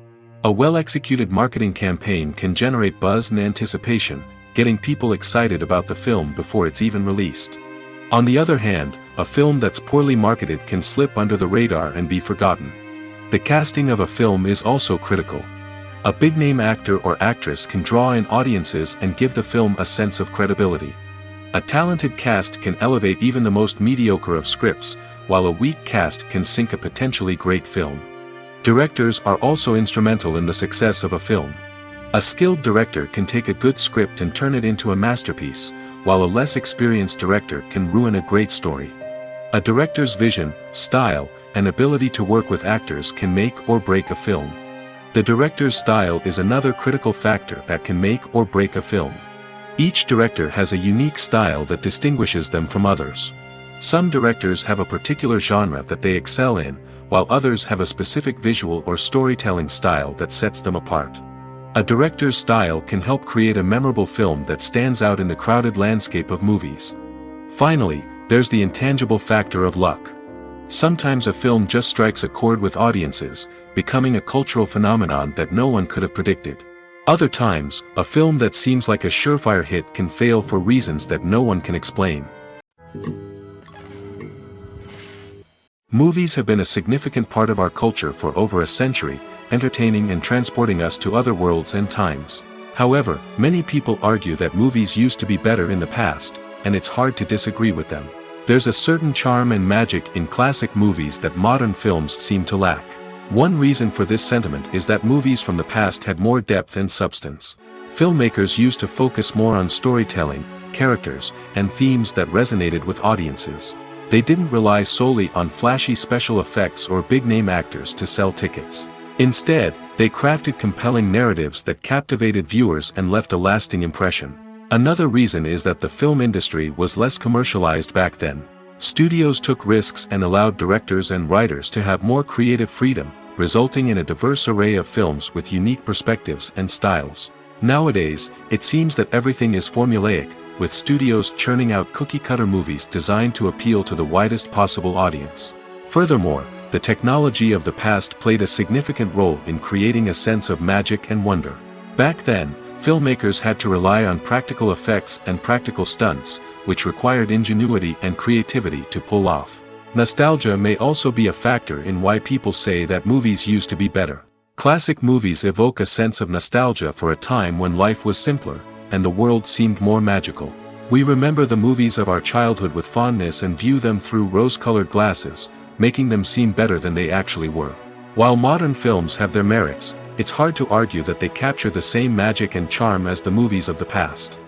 A well-executed marketing campaign can generate buzz and anticipation, getting people excited about the film before it's even released. On the other hand, a film that's poorly marketed can slip under the radar and be forgotten. The casting of a film is also critical. A big-name actor or actress can draw in audiences and give the film a sense of credibility. A talented cast can elevate even the most mediocre of scripts, while a weak cast can sink a potentially great film. Directors are also instrumental in the success of a film. A skilled director can take a good script and turn it into a masterpiece, while a less experienced director can ruin a great story. A director's vision, style, and ability to work with actors can make or break a film. The director's style is another critical factor that can make or break a film. Each director has a unique style that distinguishes them from others. Some directors have a particular genre that they excel in, while others have a specific visual or storytelling style that sets them apart. A director's style can help create a memorable film that stands out in the crowded landscape of movies. Finally, there's the intangible factor of luck. Sometimes a film just strikes a chord with audiences, becoming a cultural phenomenon that no one could have predicted. Other times, a film that seems like a surefire hit can fail for reasons that no one can explain. Movies have been a significant part of our culture for over a century, entertaining and transporting us to other worlds and times. However, many people argue that movies used to be better in the past, and it's hard to disagree with them. There's a certain charm and magic in classic movies that modern films seem to lack. One reason for this sentiment is that movies from the past had more depth and substance. Filmmakers used to focus more on storytelling, characters, and themes that resonated with audiences. They didn't rely solely on flashy special effects or big-name actors to sell tickets. Instead, they crafted compelling narratives that captivated viewers and left a lasting impression. Another reason is that the film industry was less commercialized back then. Studios took risks and allowed directors and writers to have more creative freedom, resulting in a diverse array of films with unique perspectives and styles. Nowadays, it seems that everything is formulaic, with studios churning out cookie-cutter movies designed to appeal to the widest possible audience. Furthermore, the technology of the past played a significant role in creating a sense of magic and wonder. Back then, filmmakers had to rely on practical effects and practical stunts, which required ingenuity and creativity to pull off. Nostalgia may also be a factor in why people say that movies used to be better. Classic movies evoke a sense of nostalgia for a time when life was simpler, and the world seemed more magical. We remember the movies of our childhood with fondness and view them through rose-colored glasses, making them seem better than they actually were. While modern films have their merits, it's hard to argue that they capture the same magic and charm as the movies of the past.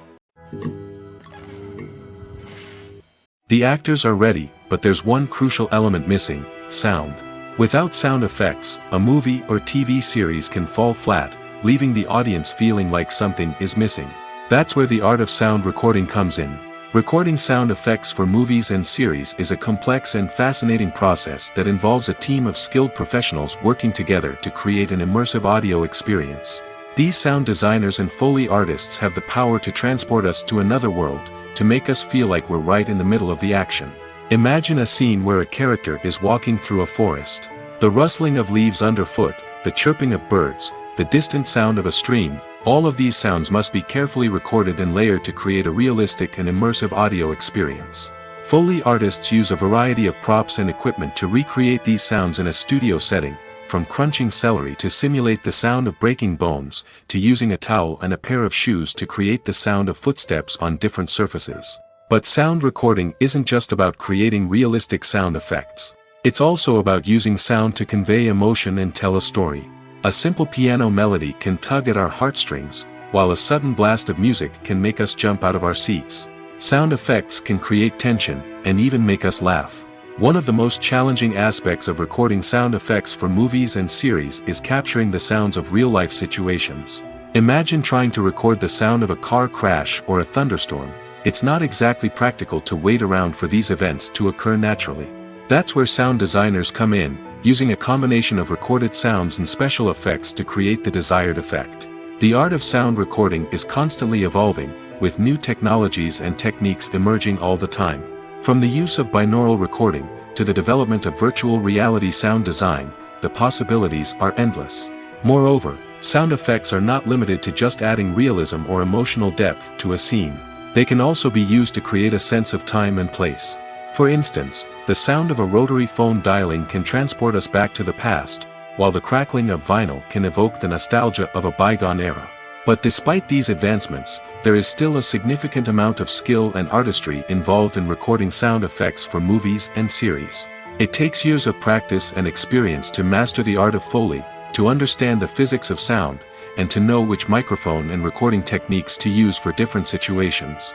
The actors are ready, but there's one crucial element missing: sound. Without sound effects, a movie or TV series can fall flat, leaving the audience feeling like something is missing. That's where the art of sound recording comes in. Recording sound effects for movies and series is a complex and fascinating process that involves a team of skilled professionals working together to create an immersive audio experience. These sound designers and Foley artists have the power to transport us to another world, to make us feel like we're right in the middle of the action. Imagine a scene where a character is walking through a forest. The rustling of leaves underfoot, the chirping of birds, the distant sound of a stream, all of these sounds must be carefully recorded and layered to create a realistic and immersive audio experience. Foley artists use a variety of props and equipment to recreate these sounds in a studio setting, from crunching celery to simulate the sound of breaking bones, to using a towel and a pair of shoes to create the sound of footsteps on different surfaces. But sound recording isn't just about creating realistic sound effects. It's also about using sound to convey emotion and tell a story. A simple piano melody can tug at our heartstrings, while a sudden blast of music can make us jump out of our seats. Sound effects can create tension, and even make us laugh. One of the most challenging aspects of recording sound effects for movies and series is capturing the sounds of real-life situations. Imagine trying to record the sound of a car crash or a thunderstorm. It's not exactly practical to wait around for these events to occur naturally. That's where sound designers come in, using a combination of recorded sounds and special effects to create the desired effect. The art of sound recording is constantly evolving, with new technologies and techniques emerging all the time. From the use of binaural recording, to the development of virtual reality sound design, the possibilities are endless. Moreover, sound effects are not limited to just adding realism or emotional depth to a scene. They can also be used to create a sense of time and place. For instance, the sound of a rotary phone dialing can transport us back to the past, while the crackling of vinyl can evoke the nostalgia of a bygone era. But despite these advancements, there is still a significant amount of skill and artistry involved in recording sound effects for movies and series. It takes years of practice and experience to master the art of Foley, to understand the physics of sound, and to know which microphone and recording techniques to use for different situations.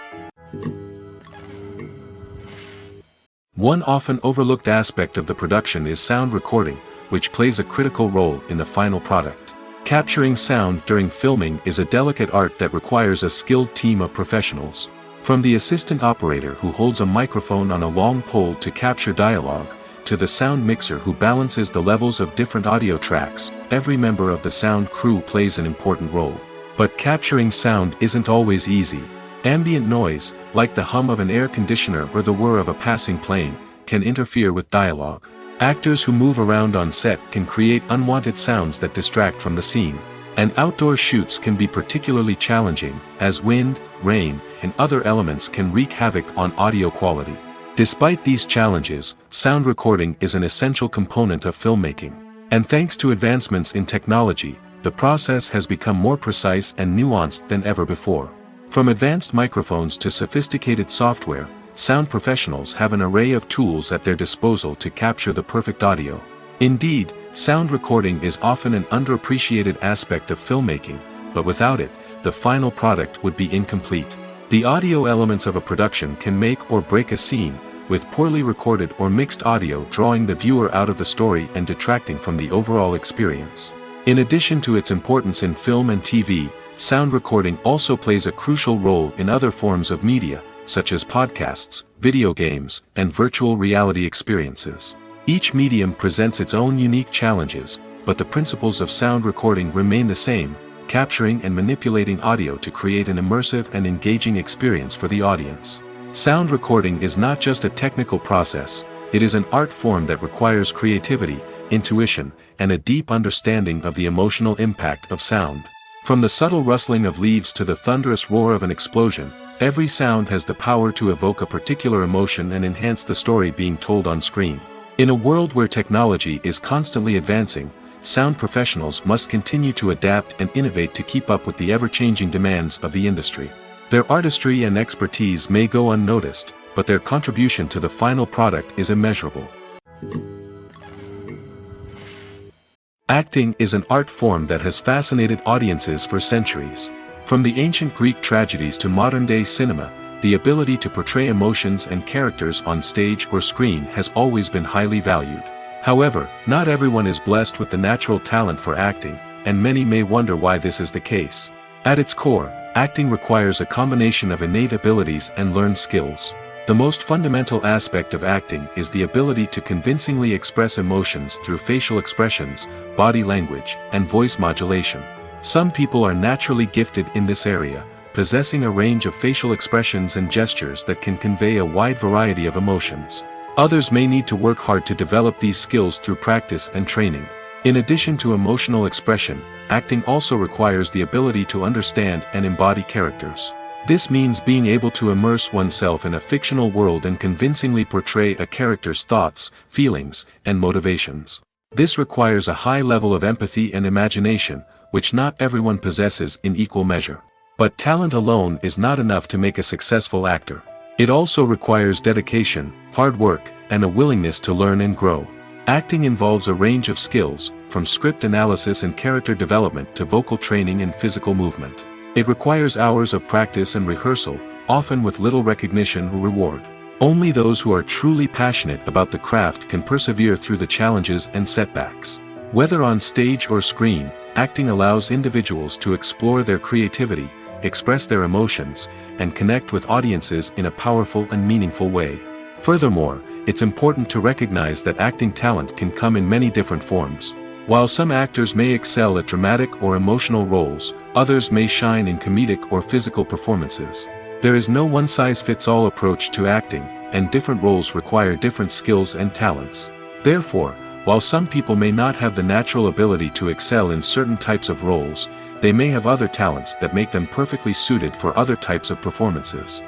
One often overlooked aspect of the production is sound recording, which plays a critical role in the final product. Capturing sound during filming is a delicate art that requires a skilled team of professionals. From the assistant operator who holds a microphone on a long pole to capture dialogue, to the sound mixer who balances the levels of different audio tracks, every member of the sound crew plays an important role. But capturing sound isn't always easy. Ambient noise, like the hum of an air conditioner or the whir of a passing plane, can interfere with dialogue. Actors who move around on set can create unwanted sounds that distract from the scene. And outdoor shoots can be particularly challenging, as wind, rain, and other elements can wreak havoc on audio quality. Despite these challenges, sound recording is an essential component of filmmaking. And thanks to advancements in technology, the process has become more precise and nuanced than ever before. From advanced microphones to sophisticated software, sound professionals have an array of tools at their disposal to capture the perfect audio. Indeed, sound recording is often an underappreciated aspect of filmmaking, but without it, the final product would be incomplete. The audio elements of a production can make or break a scene, with poorly recorded or mixed audio drawing the viewer out of the story and detracting from the overall experience. In addition to its importance in film and TV, sound recording also plays a crucial role in other forms of media, such as podcasts, video games, and virtual reality experiences. Each medium presents its own unique challenges, but the principles of sound recording remain the same, capturing and manipulating audio to create an immersive and engaging experience for the audience. Sound recording is not just a technical process, it is an art form that requires creativity, intuition, and a deep understanding of the emotional impact of sound. From the subtle rustling of leaves to the thunderous roar of an explosion, every sound has the power to evoke a particular emotion and enhance the story being told on screen. In a world where technology is constantly advancing, sound professionals must continue to adapt and innovate to keep up with the ever-changing demands of the industry. Their artistry and expertise may go unnoticed, but their contribution to the final product is immeasurable. Acting is an art form that has fascinated audiences for centuries. From the ancient Greek tragedies to modern-day cinema, the ability to portray emotions and characters on stage or screen has always been highly valued. However, not everyone is blessed with the natural talent for acting, and many may wonder why this is the case. At its core, acting requires a combination of innate abilities and learned skills. The most fundamental aspect of acting is the ability to convincingly express emotions through facial expressions, body language, and voice modulation. Some people are naturally gifted in this area, possessing a range of facial expressions and gestures that can convey a wide variety of emotions. Others may need to work hard to develop these skills through practice and training. In addition to emotional expression, acting also requires the ability to understand and embody characters. This means being able to immerse oneself in a fictional world and convincingly portray a character's thoughts, feelings, and motivations. This requires a high level of empathy and imagination, which not everyone possesses in equal measure. But talent alone is not enough to make a successful actor. It also requires dedication, hard work, and a willingness to learn and grow. Acting involves a range of skills, from script analysis and character development to vocal training and physical movement. It requires hours of practice and rehearsal, often with little recognition or reward. Only those who are truly passionate about the craft can persevere through the challenges and setbacks. Whether on stage or screen, acting allows individuals to explore their creativity, express their emotions, and connect with audiences in a powerful and meaningful way. Furthermore, it's important to recognize that acting talent can come in many different forms. While some actors may excel at dramatic or emotional roles, others may shine in comedic or physical performances. There is no one-size-fits-all approach to acting, and different roles require different skills and talents. Therefore, while some people may not have the natural ability to excel in certain types of roles, they may have other talents that make them perfectly suited for other types of performances.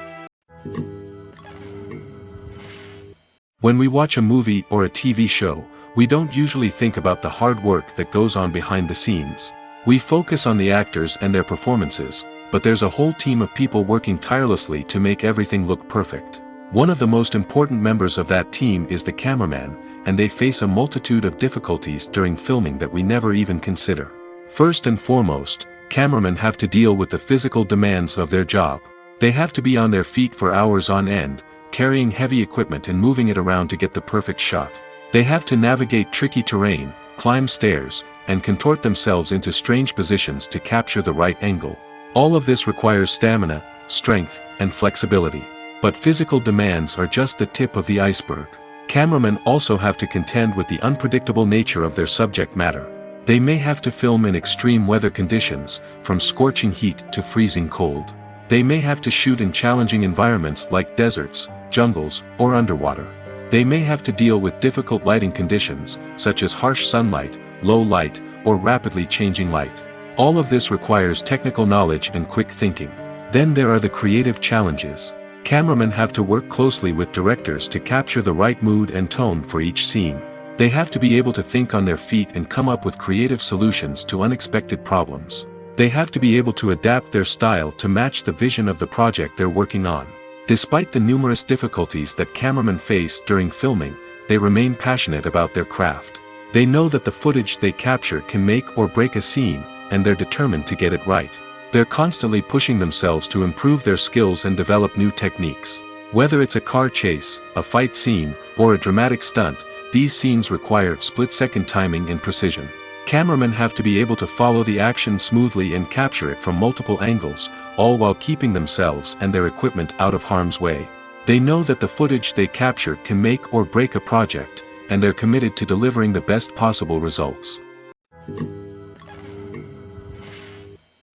When we watch a movie or a TV show, we don't usually think about the hard work that goes on behind the scenes. We focus on the actors and their performances, but there's a whole team of people working tirelessly to make everything look perfect. One of the most important members of that team is the cameraman, and they face a multitude of difficulties during filming that we never even consider. First and foremost, cameramen have to deal with the physical demands of their job. They have to be on their feet for hours on end, carrying heavy equipment and moving it around to get the perfect shot. They have to navigate tricky terrain, climb stairs, and contort themselves into strange positions to capture the right angle. All of this requires stamina, strength, and flexibility. But physical demands are just the tip of the iceberg. Cameramen also have to contend with the unpredictable nature of their subject matter. They may have to film in extreme weather conditions, from scorching heat to freezing cold. They may have to shoot in challenging environments like deserts, jungles, or underwater. They may have to deal with difficult lighting conditions, such as harsh sunlight, low light, or rapidly changing light. All of this requires technical knowledge and quick thinking. Then there are the creative challenges. Cameramen have to work closely with directors to capture the right mood and tone for each scene. They have to be able to think on their feet and come up with creative solutions to unexpected problems. They have to be able to adapt their style to match the vision of the project they're working on. Despite the numerous difficulties that cameramen face during filming, they remain passionate about their craft. They know that the footage they capture can make or break a scene, and they're determined to get it right. They're constantly pushing themselves to improve their skills and develop new techniques. Whether it's a car chase, a fight scene, or a dramatic stunt, these scenes require split-second timing and precision. Cameramen have to be able to follow the action smoothly and capture it from multiple angles, all while keeping themselves and their equipment out of harm's way. They know that the footage they capture can make or break a project, and they're committed to delivering the best possible results.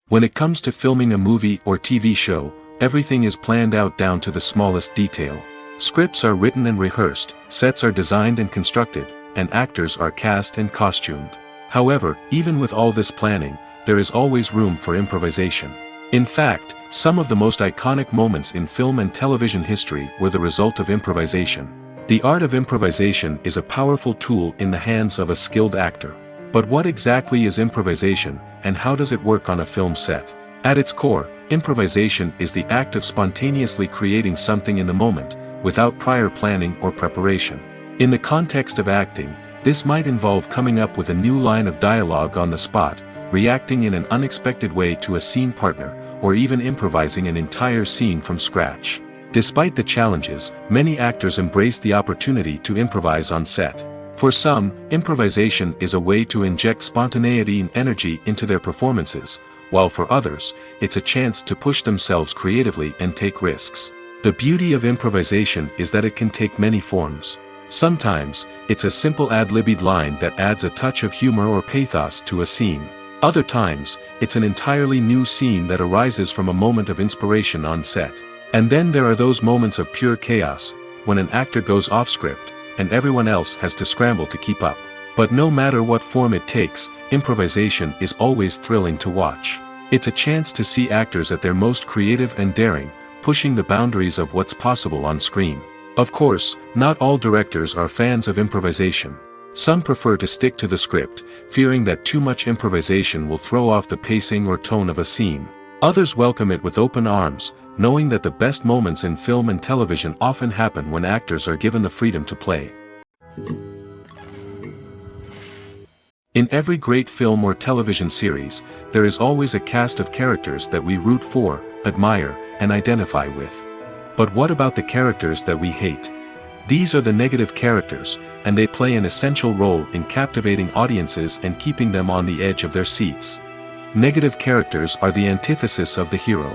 When it comes to filming a movie or TV show, everything is planned out down to the smallest detail. Scripts are written and rehearsed, sets are designed and constructed, and actors are cast and costumed. However, even with all this planning, there is always room for improvisation. In fact, some of the most iconic moments in film and television history were the result of improvisation. The art of improvisation is a powerful tool in the hands of a skilled actor. But what exactly is improvisation, and how does it work on a film set? At its core, improvisation is the act of spontaneously creating something in the moment, without prior planning or preparation. In the context of acting, this might involve coming up with a new line of dialogue on the spot, reacting in an unexpected way to a scene partner, or even improvising an entire scene from scratch. Despite the challenges, many actors embrace the opportunity to improvise on set. For some, improvisation is a way to inject spontaneity and energy into their performances, while for others, it's a chance to push themselves creatively and take risks. The beauty of improvisation is that it can take many forms. Sometimes, it's a simple ad-libbed line that adds a touch of humor or pathos to a scene. Other times, it's an entirely new scene that arises from a moment of inspiration on set. And then there are those moments of pure chaos, when an actor goes off script, and everyone else has to scramble to keep up. But no matter what form it takes, improvisation is always thrilling to watch. It's a chance to see actors at their most creative and daring, pushing the boundaries of what's possible on screen. Of course, not all directors are fans of improvisation. Some prefer to stick to the script, fearing that too much improvisation will throw off the pacing or tone of a scene. Others welcome it with open arms, knowing that the best moments in film and television often happen when actors are given the freedom to play. In every great film or television series, there is always a cast of characters that we root for, admire, and identify with. But what about the characters that we hate? These are the negative characters, and they play an essential role in captivating audiences and keeping them on the edge of their seats. Negative characters are the antithesis of the hero.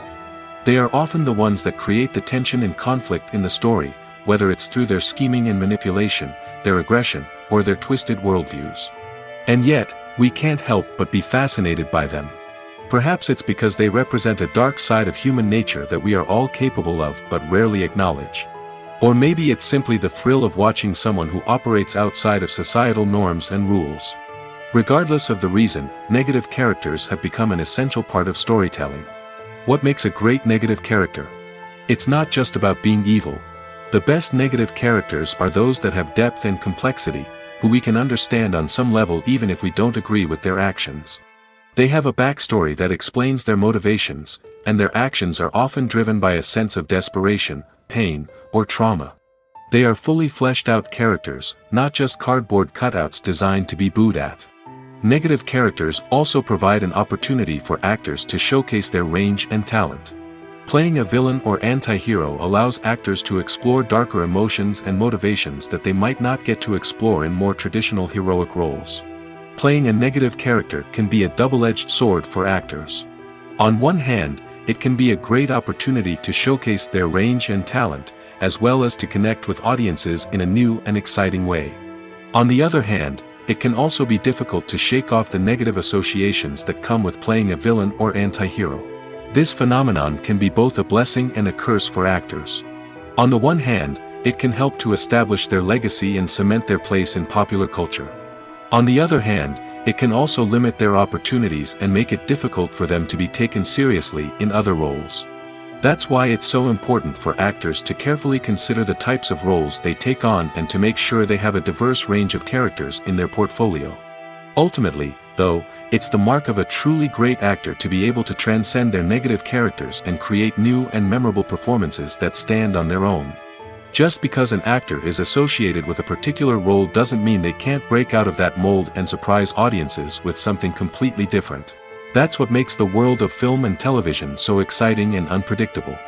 They are often the ones that create the tension and conflict in the story, whether it's through their scheming and manipulation, their aggression, or their twisted worldviews. And yet, we can't help but be fascinated by them. Perhaps it's because they represent a dark side of human nature that we are all capable of but rarely acknowledge. Or maybe it's simply the thrill of watching someone who operates outside of societal norms and rules. Regardless of the reason, negative characters have become an essential part of storytelling. What makes a great negative character? It's not just about being evil. The best negative characters are those that have depth and complexity, who we can understand on some level even if we don't agree with their actions. They have a backstory that explains their motivations, and their actions are often driven by a sense of desperation, pain, or trauma. They are fully fleshed out characters, not just cardboard cutouts designed to be booed at. Negative characters also provide an opportunity for actors to showcase their range and talent. Playing a villain or anti-hero allows actors to explore darker emotions and motivations that they might not get to explore in more traditional heroic roles. Playing a negative character can be a double-edged sword for actors. On one hand, it can be a great opportunity to showcase their range and talent, as well as to connect with audiences in a new and exciting way. On the other hand, it can also be difficult to shake off the negative associations that come with playing a villain or anti-hero. This phenomenon can be both a blessing and a curse for actors. On the one hand, it can help to establish their legacy and cement their place in popular culture. On the other hand, it can also limit their opportunities and make it difficult for them to be taken seriously in other roles. That's why it's so important for actors to carefully consider the types of roles they take on and to make sure they have a diverse range of characters in their portfolio. Ultimately, though, it's the mark of a truly great actor to be able to transcend their negative characters and create new and memorable performances that stand on their own. Just because an actor is associated with a particular role doesn't mean they can't break out of that mold and surprise audiences with something completely different. That's what makes the world of film and television so exciting and unpredictable.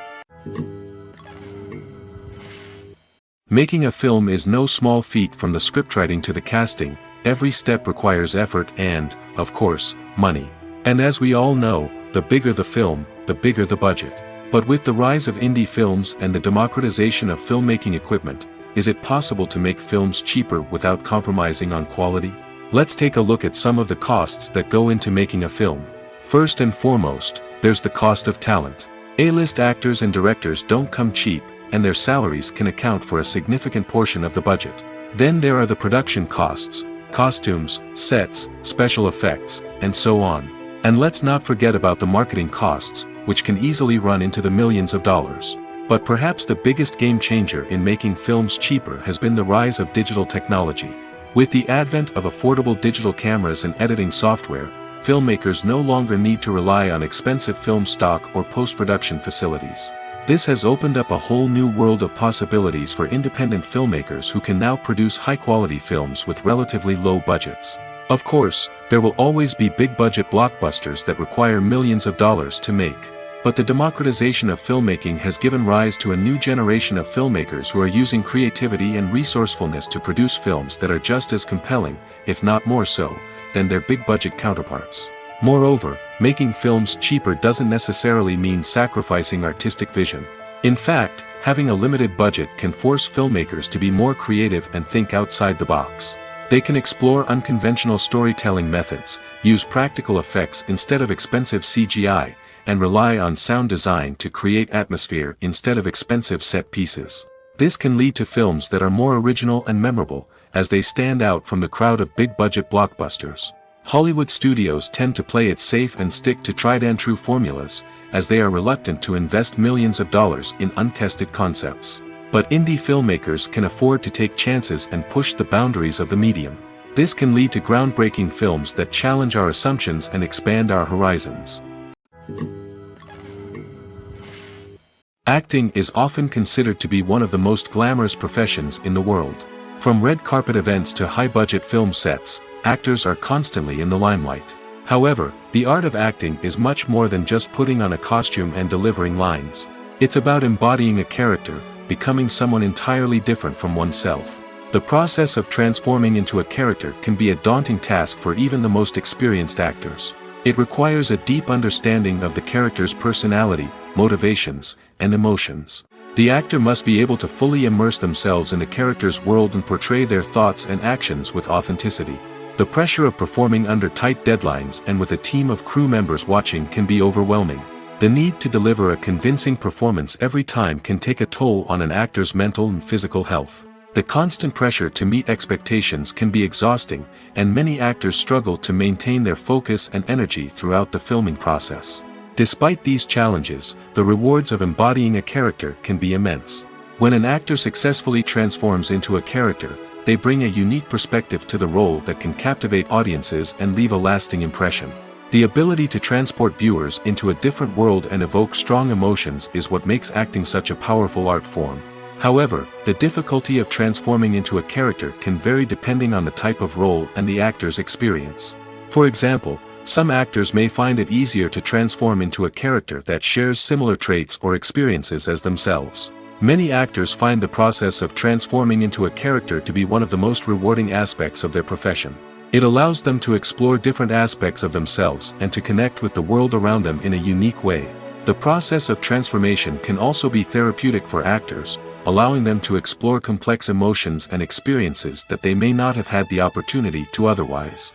Making a film is no small feat. From the scriptwriting to the casting, every step requires effort and, of course, money. And as we all know, the bigger the film, the bigger the budget. But with the rise of indie films and the democratization of filmmaking equipment, is it possible to make films cheaper without compromising on quality? Let's take a look at some of the costs that go into making a film. First and foremost, there's the cost of talent. A-list actors and directors don't come cheap, and their salaries can account for a significant portion of the budget. Then there are the production costs, costumes, sets, special effects, and so on. And let's not forget about the marketing costs, which can easily run into the millions of dollars. But perhaps the biggest game changer in making films cheaper has been the rise of digital technology. With the advent of affordable digital cameras and editing software, filmmakers no longer need to rely on expensive film stock or post-production facilities. This has opened up a whole new world of possibilities for independent filmmakers who can now produce high-quality films with relatively low budgets. Of course, there will always be big-budget blockbusters that require millions of dollars to make. But the democratization of filmmaking has given rise to a new generation of filmmakers who are using creativity and resourcefulness to produce films that are just as compelling, if not more so, than their big-budget counterparts. Moreover, making films cheaper doesn't necessarily mean sacrificing artistic vision. In fact, having a limited budget can force filmmakers to be more creative and think outside the box. They can explore unconventional storytelling methods, use practical effects instead of expensive CGI, and rely on sound design to create atmosphere instead of expensive set pieces. This can lead to films that are more original and memorable, as they stand out from the crowd of big-budget blockbusters. Hollywood studios tend to play it safe and stick to tried-and-true formulas, as they are reluctant to invest millions of dollars in untested concepts. But indie filmmakers can afford to take chances and push the boundaries of the medium. This can lead to groundbreaking films that challenge our assumptions and expand our horizons. Acting is often considered to be one of the most glamorous professions in the world. From red carpet events to high-budget film sets, actors are constantly in the limelight. However, the art of acting is much more than just putting on a costume and delivering lines. It's about embodying a character, becoming someone entirely different from oneself. The process of transforming into a character can be a daunting task for even the most experienced actors. It requires a deep understanding of the character's personality, motivations, and emotions. The actor must be able to fully immerse themselves in the character's world and portray their thoughts and actions with authenticity. The pressure of performing under tight deadlines and with a team of crew members watching can be overwhelming. The need to deliver a convincing performance every time can take a toll on an actor's mental and physical health. The constant pressure to meet expectations can be exhausting, and many actors struggle to maintain their focus and energy throughout the filming process. Despite these challenges, the rewards of embodying a character can be immense. When an actor successfully transforms into a character, they bring a unique perspective to the role that can captivate audiences and leave a lasting impression. The ability to transport viewers into a different world and evoke strong emotions is what makes acting such a powerful art form. However, the difficulty of transforming into a character can vary depending on the type of role and the actor's experience. For example, some actors may find it easier to transform into a character that shares similar traits or experiences as themselves. Many actors find the process of transforming into a character to be one of the most rewarding aspects of their profession. It allows them to explore different aspects of themselves and to connect with the world around them in a unique way. The process of transformation can also be therapeutic for actors, allowing them to explore complex emotions and experiences that they may not have had the opportunity to otherwise.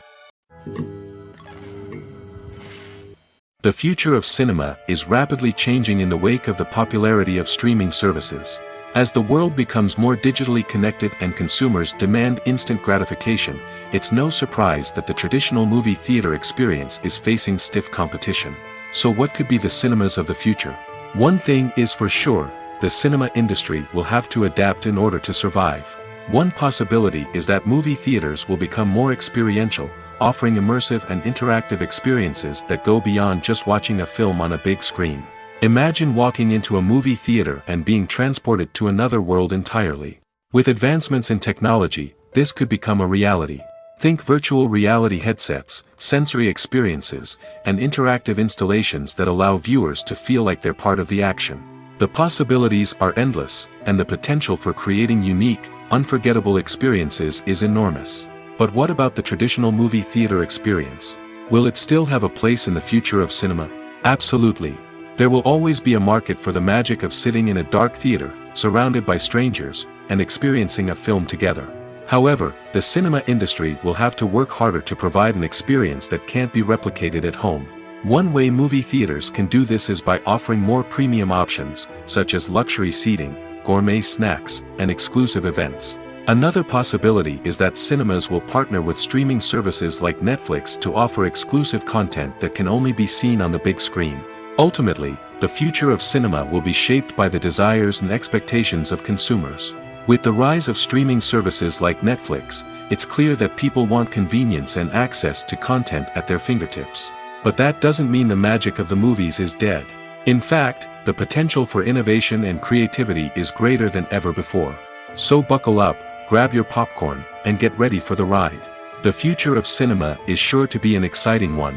The future of cinema is rapidly changing in the wake of the popularity of streaming services. As the world becomes more digitally connected and consumers demand instant gratification, it's no surprise that the traditional movie theater experience is facing stiff competition. So what could be the cinemas of the future? One thing is for sure, the cinema industry will have to adapt in order to survive. One possibility is that movie theaters will become more experiential, offering immersive and interactive experiences that go beyond just watching a film on a big screen. Imagine walking into a movie theater and being transported to another world entirely. With advancements in technology, this could become a reality. Think virtual reality headsets, sensory experiences, and interactive installations that allow viewers to feel like they're part of the action. The possibilities are endless, and the potential for creating unique, unforgettable experiences is enormous. But what about the traditional movie theater experience? Will it still have a place in the future of cinema? Absolutely. There will always be a market for the magic of sitting in a dark theater, surrounded by strangers, and experiencing a film together. However, the cinema industry will have to work harder to provide an experience that can't be replicated at home. One way movie theaters can do this is by offering more premium options, such as luxury seating, gourmet snacks, and exclusive events. Another possibility is that cinemas will partner with streaming services like Netflix to offer exclusive content that can only be seen on the big screen. Ultimately, the future of cinema will be shaped by the desires and expectations of consumers. With the rise of streaming services like Netflix, it's clear that people want convenience and access to content at their fingertips. But that doesn't mean the magic of the movies is dead. In fact, the potential for innovation and creativity is greater than ever before. So buckle up, grab your popcorn, and get ready for the ride. The future of cinema is sure to be an exciting one.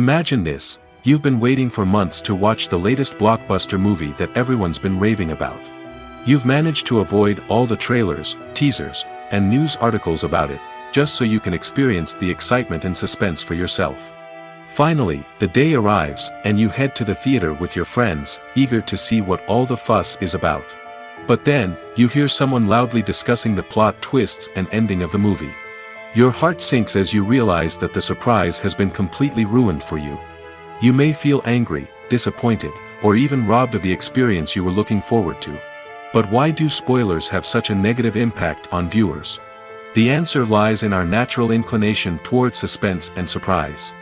Imagine this, you've been waiting for months to watch the latest blockbuster movie that everyone's been raving about. You've managed to avoid all the trailers, teasers, and news articles about it, just so you can experience the excitement and suspense for yourself. Finally, the day arrives, and you head to the theater with your friends, eager to see what all the fuss is about. But then, you hear someone loudly discussing the plot twists and ending of the movie. Your heart sinks as you realize that the surprise has been completely ruined for you. You may feel angry, disappointed, or even robbed of the experience you were looking forward to. But why do spoilers have such a negative impact on viewers? The answer lies in our natural inclination toward suspense and surprise.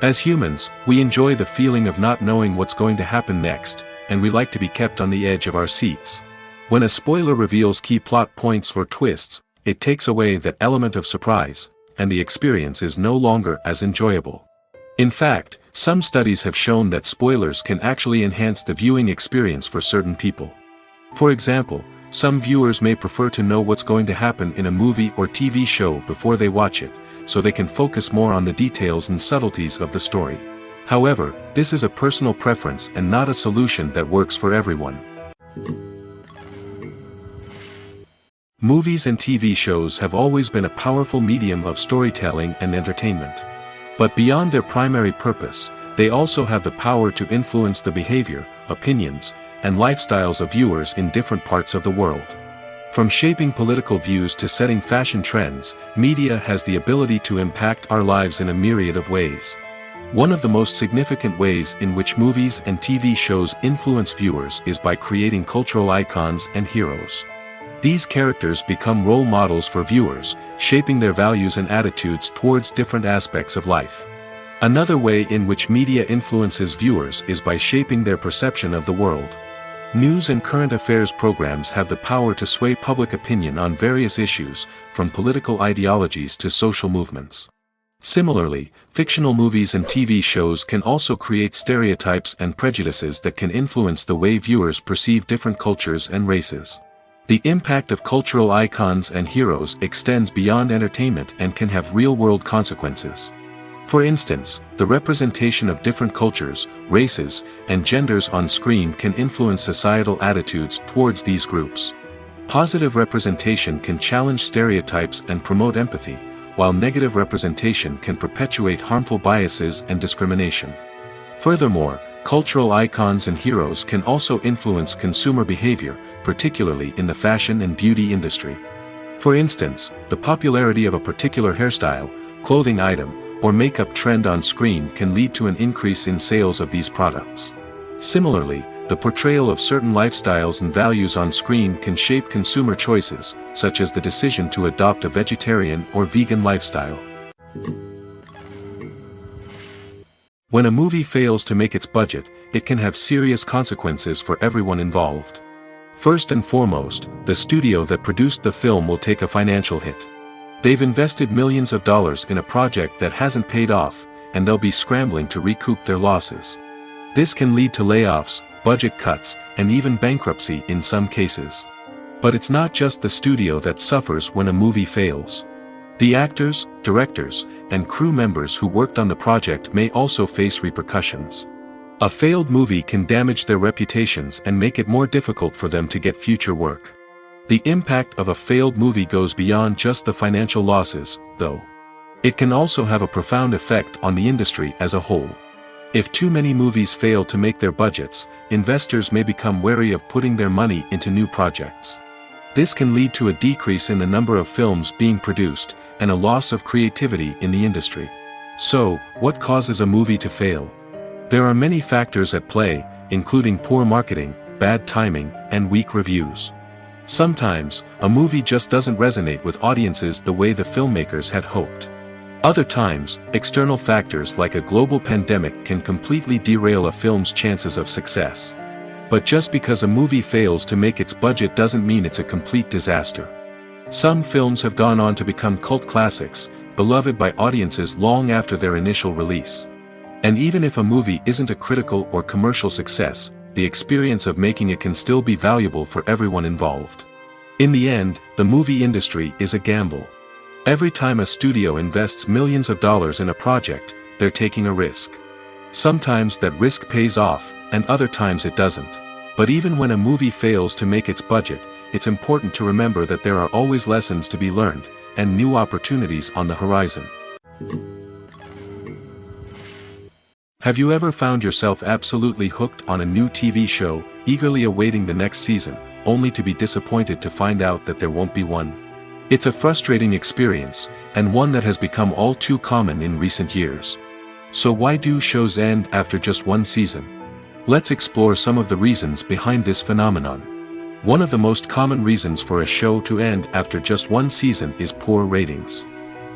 As humans, we enjoy the feeling of not knowing what's going to happen next, and we like to be kept on the edge of our seats. When a spoiler reveals key plot points or twists, it takes away that element of surprise, and the experience is no longer as enjoyable. In fact, some studies have shown that spoilers can actually enhance the viewing experience for certain people. For example, some viewers may prefer to know what's going to happen in a movie or TV show before they watch it, so they can focus more on the details and subtleties of the story. However, this is a personal preference and not a solution that works for everyone. Movies and TV shows have always been a powerful medium of storytelling and entertainment. But beyond their primary purpose, they also have the power to influence the behavior, opinions, and lifestyles of viewers in different parts of the world. From shaping political views to setting fashion trends, media has the ability to impact our lives in a myriad of ways. One of the most significant ways in which movies and TV shows influence viewers is by creating cultural icons and heroes. These characters become role models for viewers, shaping their values and attitudes towards different aspects of life. Another way in which media influences viewers is by shaping their perception of the world. News and current affairs programs have the power to sway public opinion on various issues, from political ideologies to social movements. Similarly, fictional movies and TV shows can also create stereotypes and prejudices that can influence the way viewers perceive different cultures and races. The impact of cultural icons and heroes extends beyond entertainment and can have real-world consequences. For instance, the representation of different cultures, races, and genders on screen can influence societal attitudes towards these groups. Positive representation can challenge stereotypes and promote empathy, while negative representation can perpetuate harmful biases and discrimination. Furthermore, cultural icons and heroes can also influence consumer behavior, particularly in the fashion and beauty industry. For instance, the popularity of a particular hairstyle, clothing item, or makeup trend on screen can lead to an increase in sales of these products. Similarly, the portrayal of certain lifestyles and values on screen can shape consumer choices, such as the decision to adopt a vegetarian or vegan lifestyle. When a movie fails to make its budget, it can have serious consequences for everyone involved. First and foremost, the studio that produced the film will take a financial hit. They've invested millions of dollars in a project that hasn't paid off, and they'll be scrambling to recoup their losses. This can lead to layoffs, budget cuts, and even bankruptcy in some cases. But it's not just the studio that suffers when a movie fails. The actors, directors, and crew members who worked on the project may also face repercussions. A failed movie can damage their reputations and make it more difficult for them to get future work. The impact of a failed movie goes beyond just the financial losses, though. It can also have a profound effect on the industry as a whole. If too many movies fail to make their budgets, investors may become wary of putting their money into new projects. This can lead to a decrease in the number of films being produced, and a loss of creativity in the industry. So, what causes a movie to fail? There are many factors at play, including poor marketing, bad timing, and weak reviews. Sometimes, a movie just doesn't resonate with audiences the way the filmmakers had hoped. Other times, external factors like a global pandemic can completely derail a film's chances of success. But just because a movie fails to make its budget doesn't mean it's a complete disaster. Some films have gone on to become cult classics, beloved by audiences long after their initial release. And even if a movie isn't a critical or commercial success, the experience of making it can still be valuable for everyone involved. In the end, the movie industry is a gamble. Every time a studio invests millions of dollars in a project, they're taking a risk. Sometimes that risk pays off, and other times it doesn't. But even when a movie fails to make its budget, it's important to remember that there are always lessons to be learned, and new opportunities on the horizon. Have you ever found yourself absolutely hooked on a new TV show, eagerly awaiting the next season, only to be disappointed to find out that there won't be one? It's a frustrating experience, and one that has become all too common in recent years. So why do shows end after just one season? Let's explore some of the reasons behind this phenomenon. One of the most common reasons for a show to end after just one season is poor ratings.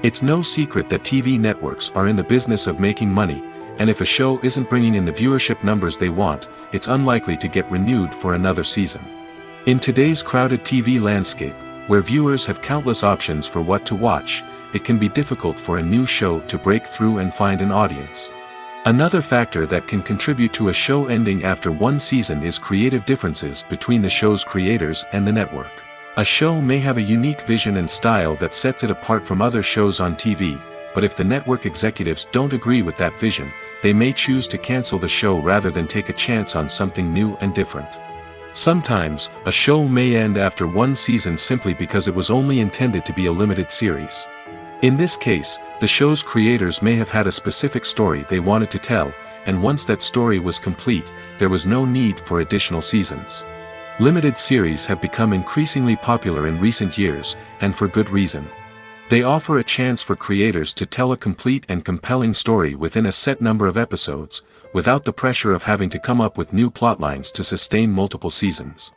It's no secret that TV networks are in the business of making money, and if a show isn't bringing in the viewership numbers they want, it's unlikely to get renewed for another season. In today's crowded TV landscape, where viewers have countless options for what to watch, it can be difficult for a new show to break through and find an audience. Another factor that can contribute to a show ending after one season is creative differences between the show's creators and the network. A show may have a unique vision and style that sets it apart from other shows on TV, but if the network executives don't agree with that vision, they may choose to cancel the show rather than take a chance on something new and different. Sometimes, a show may end after one season simply because it was only intended to be a limited series. In this case, the show's creators may have had a specific story they wanted to tell, and once that story was complete, there was no need for additional seasons. Limited series have become increasingly popular in recent years, and for good reason. They offer a chance for creators to tell a complete and compelling story within a set number of episodes, without the pressure of having to come up with new plotlines to sustain multiple seasons.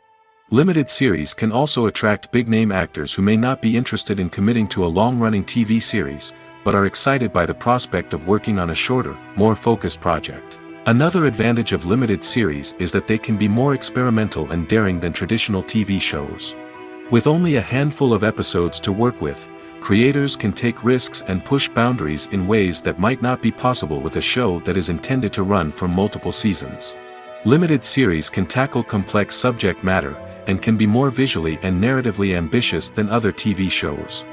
Limited series can also attract big-name actors who may not be interested in committing to a long-running TV series, but are excited by the prospect of working on a shorter, more focused project. Another advantage of limited series is that they can be more experimental and daring than traditional TV shows. With only a handful of episodes to work with, creators can take risks and push boundaries in ways that might not be possible with a show that is intended to run for multiple seasons. Limited series can tackle complex subject matter, and can be more visually and narratively ambitious than other TV shows.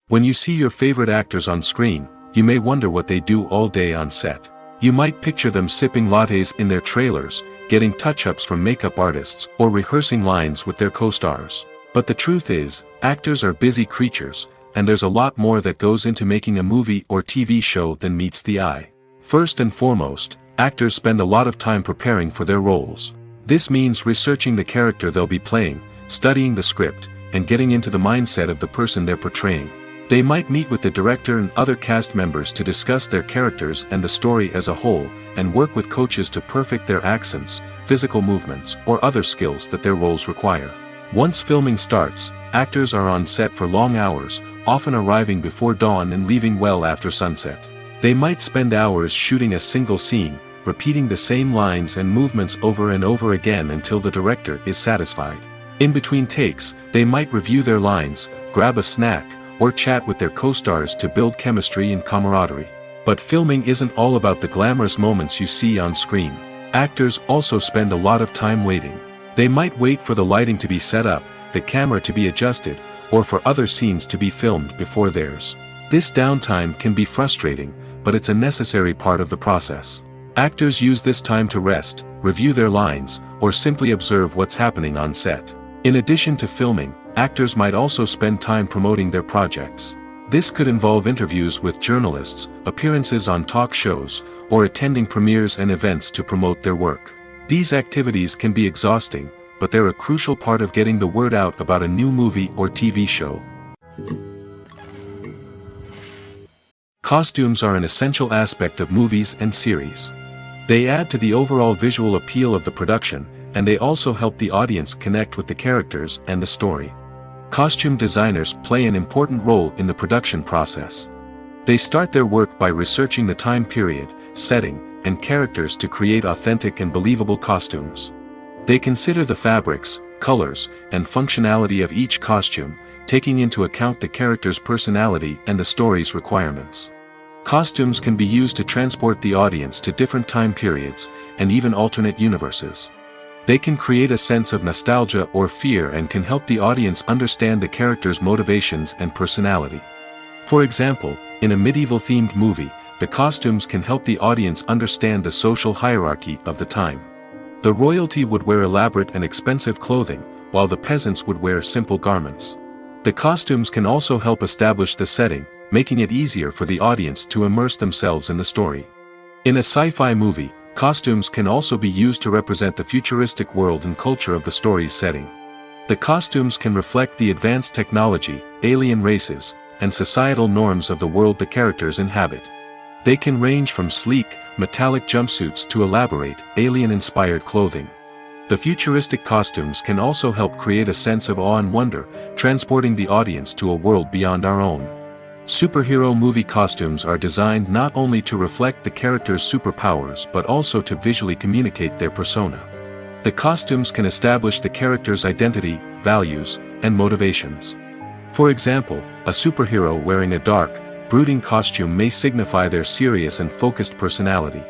When you see your favorite actors on screen, you may wonder what they do all day on set. You might picture them sipping lattes in their trailers, getting touch-ups from makeup artists, or rehearsing lines with their co-stars. But the truth is, actors are busy creatures, and there's a lot more that goes into making a movie or TV show than meets the eye. First and foremost, actors spend a lot of time preparing for their roles. This means researching the character they'll be playing, studying the script, and getting into the mindset of the person they're portraying. They might meet with the director and other cast members to discuss their characters and the story as a whole, and work with coaches to perfect their accents, physical movements, or other skills that their roles require. Once filming starts, actors are on set for long hours, often arriving before dawn and leaving well after sunset. They might spend hours shooting a single scene, repeating the same lines and movements over and over again until the director is satisfied. In between takes, they might review their lines, grab a snack, or chat with their co-stars to build chemistry and camaraderie. But filming isn't all about the glamorous moments you see on screen. Actors also spend a lot of time waiting. They might wait for the lighting to be set up, the camera to be adjusted, or for other scenes to be filmed before theirs. This downtime can be frustrating, but it's a necessary part of the process. Actors use this time to rest, review their lines, or simply observe what's happening on set. In addition to filming, actors might also spend time promoting their projects. This could involve interviews with journalists, appearances on talk shows, or attending premieres and events to promote their work. These activities can be exhausting, but they're a crucial part of getting the word out about a new movie or TV show. Costumes are an essential aspect of movies and series. They add to the overall visual appeal of the production, and they also help the audience connect with the characters and the story. Costume designers play an important role in the production process. They start their work by researching the time period, setting, and characters to create authentic and believable costumes. They consider the fabrics, colors, and functionality of each costume, taking into account the character's personality and the story's requirements. Costumes can be used to transport the audience to different time periods, and even alternate universes. They can create a sense of nostalgia or fear and can help the audience understand the character's motivations and personality. For example, in a medieval-themed movie, the costumes can help the audience understand the social hierarchy of the time. The royalty would wear elaborate and expensive clothing, while the peasants would wear simple garments. The costumes can also help establish the setting, making it easier for the audience to immerse themselves in the story. In a sci-fi movie, costumes can also be used to represent the futuristic world and culture of the story's setting. The costumes can reflect the advanced technology, alien races, and societal norms of the world the characters inhabit. They can range from sleek, metallic jumpsuits to elaborate, alien-inspired clothing. The futuristic costumes can also help create a sense of awe and wonder, transporting the audience to a world beyond our own. Superhero movie costumes are designed not only to reflect the character's superpowers but also to visually communicate their persona. The costumes can establish the character's identity, values, and motivations. For example, a superhero wearing a dark, brooding costume may signify their serious and focused personality.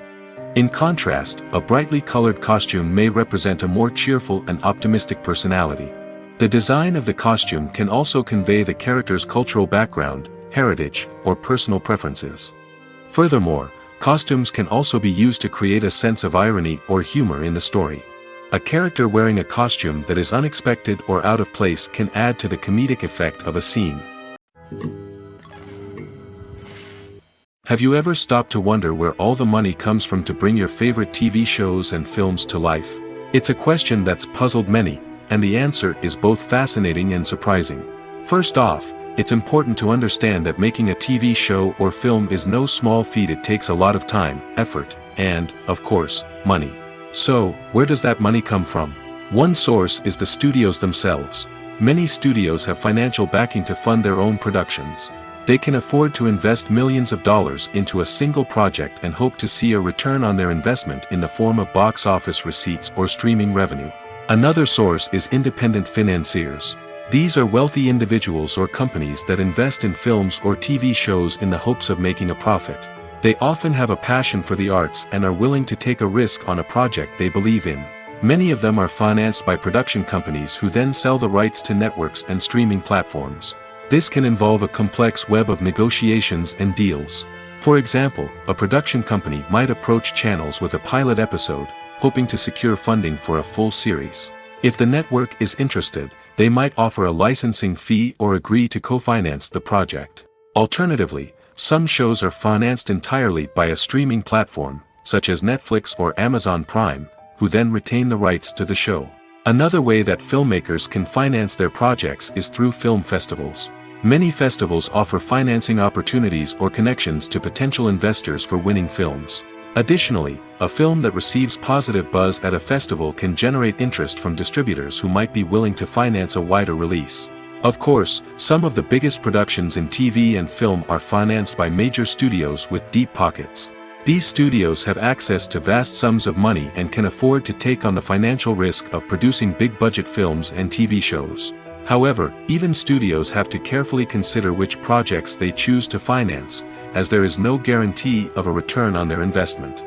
In contrast, a brightly colored costume may represent a more cheerful and optimistic personality. The design of the costume can also convey the character's cultural background, heritage, or personal preferences. Furthermore, costumes can also be used to create a sense of irony or humor in the story. A character wearing a costume that is unexpected or out of place can add to the comedic effect of a scene. Have you ever stopped to wonder where all the money comes from to bring your favorite TV shows and films to life? It's a question that's puzzled many, and the answer is both fascinating and surprising. First off, it's important to understand that making a TV show or film is no small feat. It takes a lot of time, effort, and, of course, money. So, where does that money come from? One source is the studios themselves. Many studios have financial backing to fund their own productions. They can afford to invest millions of dollars into a single project and hope to see a return on their investment in the form of box office receipts or streaming revenue. Another source is independent financiers. These are wealthy individuals or companies that invest in films or TV shows in the hopes of making a profit. They often have a passion for the arts and are willing to take a risk on a project they believe in. Many of them are financed by production companies who then sell the rights to networks and streaming platforms. This can involve a complex web of negotiations and deals. For example, a production company might approach channels with a pilot episode, hoping to secure funding for a full series. If the network is interested, they might offer a licensing fee or agree to co-finance the project. Alternatively, some shows are financed entirely by a streaming platform, such as Netflix or Amazon Prime, who then retain the rights to the show. Another way that filmmakers can finance their projects is through film festivals. Many festivals offer financing opportunities or connections to potential investors for winning films. Additionally, a film that receives positive buzz at a festival can generate interest from distributors who might be willing to finance a wider release. Of course, some of the biggest productions in TV and film are financed by major studios with deep pockets. These studios have access to vast sums of money and can afford to take on the financial risk of producing big-budget films and TV shows. However, even studios have to carefully consider which projects they choose to finance, as there is no guarantee of a return on their investment.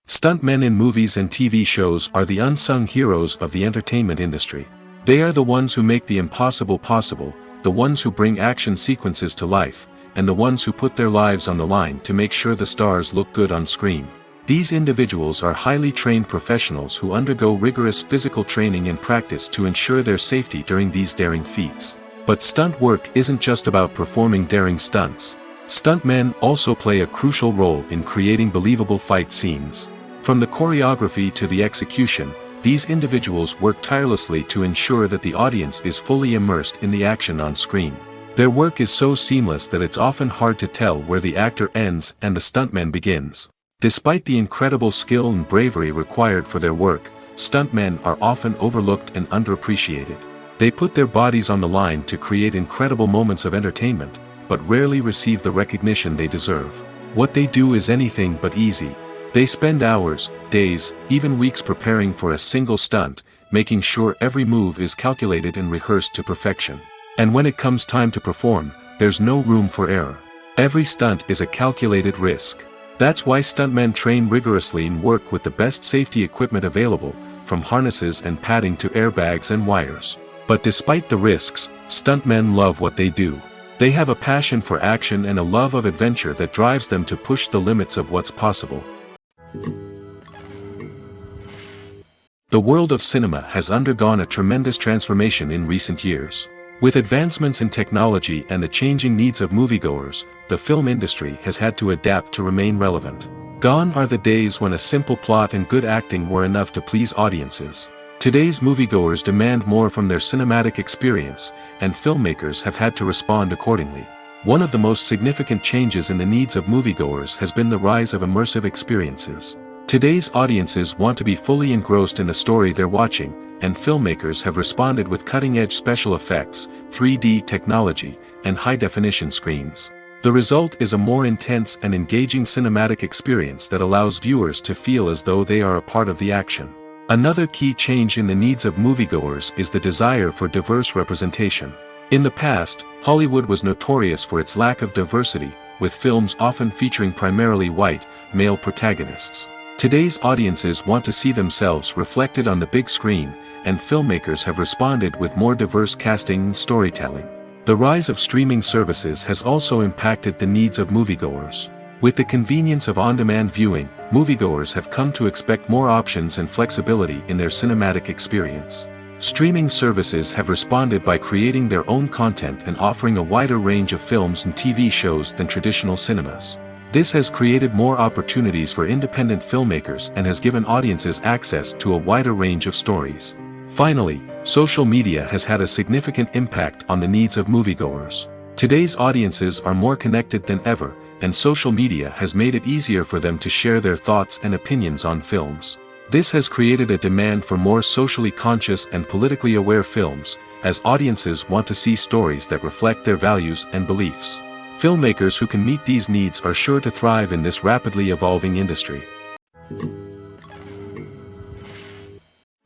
Stuntmen in movies and TV shows are the unsung heroes of the entertainment industry. They are the ones who make the impossible possible, the ones who bring action sequences to life, and the ones who put their lives on the line to make sure the stars look good on screen. These individuals are highly trained professionals who undergo rigorous physical training and practice to ensure their safety during these daring feats. But stunt work isn't just about performing daring stunts. Stuntmen also play a crucial role in creating believable fight scenes. From the choreography to the execution, these individuals work tirelessly to ensure that the audience is fully immersed in the action on screen. Their work is so seamless that it's often hard to tell where the actor ends and the stuntman begins. Despite the incredible skill and bravery required for their work, stuntmen are often overlooked and underappreciated. They put their bodies on the line to create incredible moments of entertainment, but rarely receive the recognition they deserve. What they do is anything but easy. They spend hours, days, even weeks preparing for a single stunt, making sure every move is calculated and rehearsed to perfection. And when it comes time to perform, there's no room for error. Every stunt is a calculated risk. That's why stuntmen train rigorously and work with the best safety equipment available, from harnesses and padding to airbags and wires. But despite the risks, stuntmen love what they do. They have a passion for action and a love of adventure that drives them to push the limits of what's possible. The world of cinema has undergone a tremendous transformation in recent years. With advancements in technology and the changing needs of moviegoers, the film industry has had to adapt to remain relevant. Gone are the days when a simple plot and good acting were enough to please audiences. Today's moviegoers demand more from their cinematic experience, and filmmakers have had to respond accordingly. One of the most significant changes in the needs of moviegoers has been the rise of immersive experiences. Today's audiences want to be fully engrossed in the story they're watching, and filmmakers have responded with cutting-edge special effects, 3D technology, and high-definition screens. The result is a more intense and engaging cinematic experience that allows viewers to feel as though they are a part of the action. Another key change in the needs of moviegoers is the desire for diverse representation. In the past, Hollywood was notorious for its lack of diversity, with films often featuring primarily white, male protagonists. Today's audiences want to see themselves reflected on the big screen, and filmmakers have responded with more diverse casting and storytelling. The rise of streaming services has also impacted the needs of moviegoers. With the convenience of on-demand viewing, moviegoers have come to expect more options and flexibility in their cinematic experience. Streaming services have responded by creating their own content and offering a wider range of films and TV shows than traditional cinemas. This has created more opportunities for independent filmmakers and has given audiences access to a wider range of stories. Finally, social media has had a significant impact on the needs of moviegoers. Today's audiences are more connected than ever, and social media has made it easier for them to share their thoughts and opinions on films. This has created a demand for more socially conscious and politically aware films, as audiences want to see stories that reflect their values and beliefs. Filmmakers who can meet these needs are sure to thrive in this rapidly evolving industry.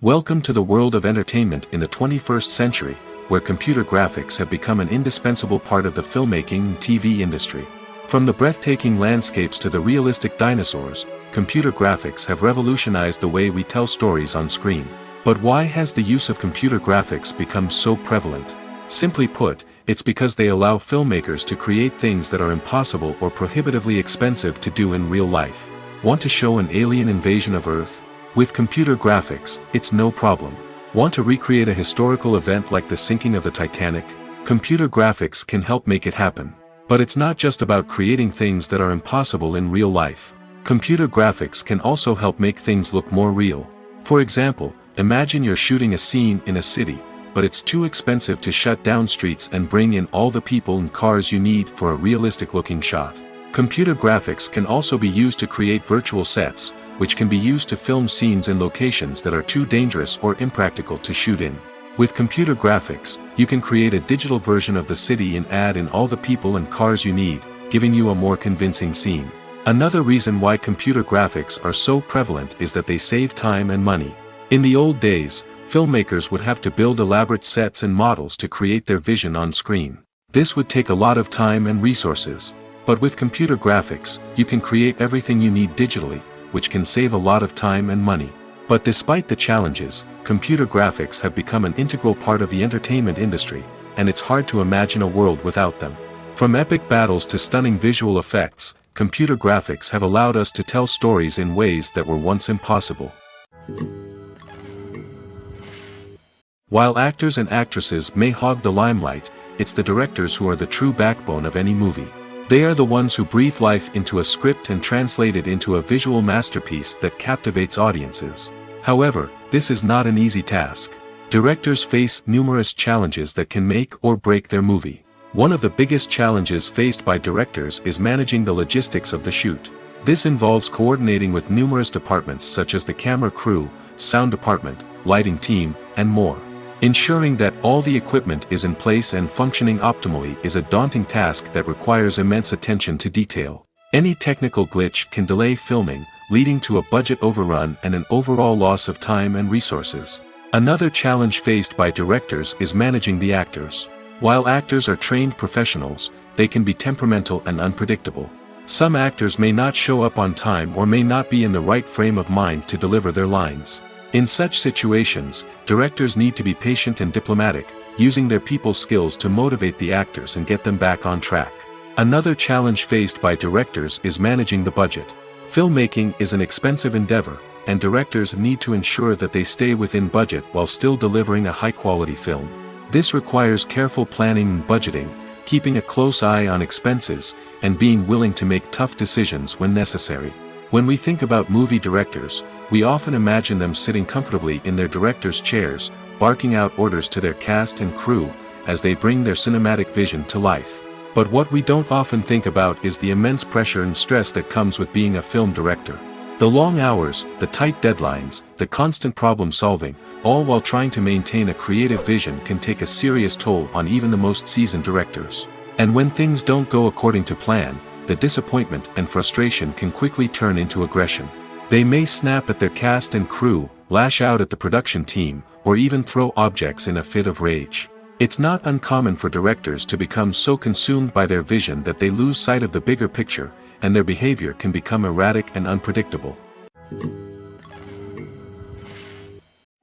Welcome to the world of entertainment in the 21st century, where computer graphics have become an indispensable part of the filmmaking and TV industry. From the breathtaking landscapes to the realistic dinosaurs, computer graphics have revolutionized the way we tell stories on screen. But why has the use of computer graphics become so prevalent? Simply put, it's because they allow filmmakers to create things that are impossible or prohibitively expensive to do in real life. Want to show an alien invasion of Earth? With computer graphics, it's no problem. Want to recreate a historical event like the sinking of the Titanic? Computer graphics can help make it happen. But it's not just about creating things that are impossible in real life. Computer graphics can also help make things look more real. For example, imagine you're shooting a scene in a city, but it's too expensive to shut down streets and bring in all the people and cars you need for a realistic-looking shot. Computer graphics can also be used to create virtual sets, which can be used to film scenes in locations that are too dangerous or impractical to shoot in. With computer graphics, you can create a digital version of the city and add in all the people and cars you need, giving you a more convincing scene. Another reason why computer graphics are so prevalent is that they save time and money. In the old days, filmmakers would have to build elaborate sets and models to create their vision on screen. This would take a lot of time and resources. But with computer graphics, you can create everything you need digitally, which can save a lot of time and money. But despite the challenges, computer graphics have become an integral part of the entertainment industry, and it's hard to imagine a world without them. From epic battles to stunning visual effects, computer graphics have allowed us to tell stories in ways that were once impossible. While actors and actresses may hog the limelight, it's the directors who are the true backbone of any movie. They are the ones who breathe life into a script and translate it into a visual masterpiece that captivates audiences. However, this is not an easy task. Directors face numerous challenges that can make or break their movie. One of the biggest challenges faced by directors is managing the logistics of the shoot. This involves coordinating with numerous departments such as the camera crew, sound department, lighting team, and more. Ensuring that all the equipment is in place and functioning optimally is a daunting task that requires immense attention to detail. Any technical glitch can delay filming, leading to a budget overrun and an overall loss of time and resources. Another challenge faced by directors is managing the actors. While actors are trained professionals, they can be temperamental and unpredictable. Some actors may not show up on time or may not be in the right frame of mind to deliver their lines. In such situations, directors need to be patient and diplomatic, using their people skills to motivate the actors and get them back on track. Another challenge faced by directors is managing the budget. Filmmaking is an expensive endeavor, and directors need to ensure that they stay within budget while still delivering a high-quality film. This requires careful planning and budgeting, keeping a close eye on expenses, and being willing to make tough decisions when necessary. When we think about movie directors, we often imagine them sitting comfortably in their director's chairs, barking out orders to their cast and crew, as they bring their cinematic vision to life. But what we don't often think about is the immense pressure and stress that comes with being a film director. The long hours, the tight deadlines, the constant problem solving, all while trying to maintain a creative vision can take a serious toll on even the most seasoned directors. And when things don't go according to plan, the disappointment and frustration can quickly turn into aggression. They may snap at their cast and crew, lash out at the production team, or even throw objects in a fit of rage. It's not uncommon for directors to become so consumed by their vision that they lose sight of the bigger picture, and their behavior can become erratic and unpredictable.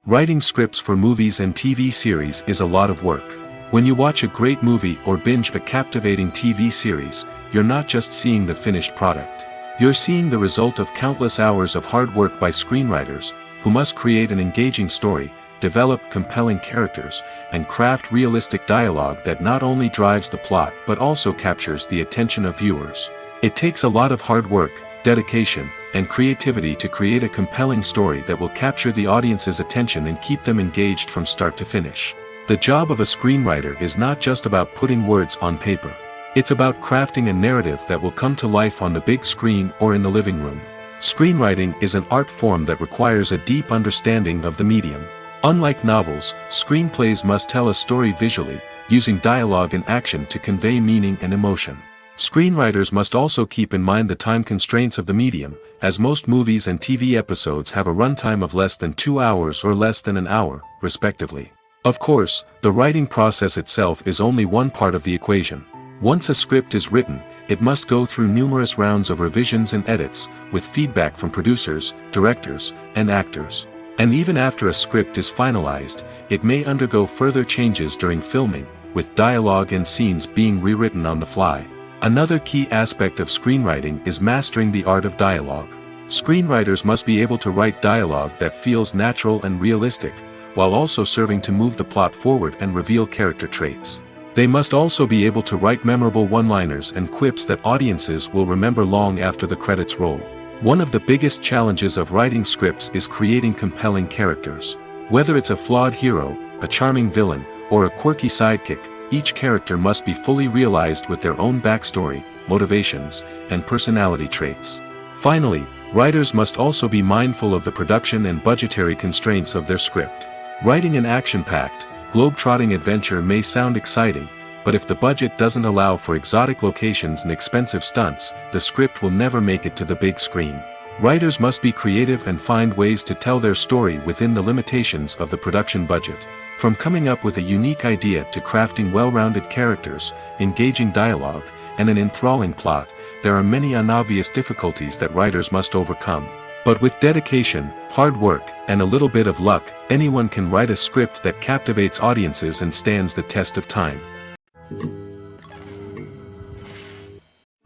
Writing scripts for movies and TV series is a lot of work. When you watch a great movie or binge a captivating TV series, you're not just seeing the finished product. You're seeing the result of countless hours of hard work by screenwriters, who must create an engaging story, develop compelling characters, and craft realistic dialogue that not only drives the plot but also captures the attention of viewers. It takes a lot of hard work, dedication, and creativity to create a compelling story that will capture the audience's attention and keep them engaged from start to finish. The job of a screenwriter is not just about putting words on paper. It's about crafting a narrative that will come to life on the big screen or in the living room. Screenwriting is an art form that requires a deep understanding of the medium. Unlike novels, screenplays must tell a story visually, using dialogue and action to convey meaning and emotion. Screenwriters must also keep in mind the time constraints of the medium, as most movies and TV episodes have a runtime of less than 2 hours or less than an hour, respectively. Of course, the writing process itself is only one part of the equation. Once a script is written, it must go through numerous rounds of revisions and edits, with feedback from producers, directors, and actors. And even after a script is finalized, it may undergo further changes during filming, with dialogue and scenes being rewritten on the fly. Another key aspect of screenwriting is mastering the art of dialogue. Screenwriters must be able to write dialogue that feels natural and realistic, while also serving to move the plot forward and reveal character traits. They must also be able to write memorable one-liners and quips that audiences will remember long after the credits roll. One of the biggest challenges of writing scripts is creating compelling characters. Whether it's a flawed hero, a charming villain, or a quirky sidekick, each character must be fully realized with their own backstory, motivations, and personality traits. Finally, writers must also be mindful of the production and budgetary constraints of their script. Writing an action-packed, globe-trotting adventure may sound exciting, but if the budget doesn't allow for exotic locations and expensive stunts, the script will never make it to the big screen. Writers must be creative and find ways to tell their story within the limitations of the production budget. From coming up with a unique idea to crafting well-rounded characters, engaging dialogue, and an enthralling plot, there are many unobvious difficulties that writers must overcome. But with dedication, hard work, and a little bit of luck, anyone can write a script that captivates audiences and stands the test of time.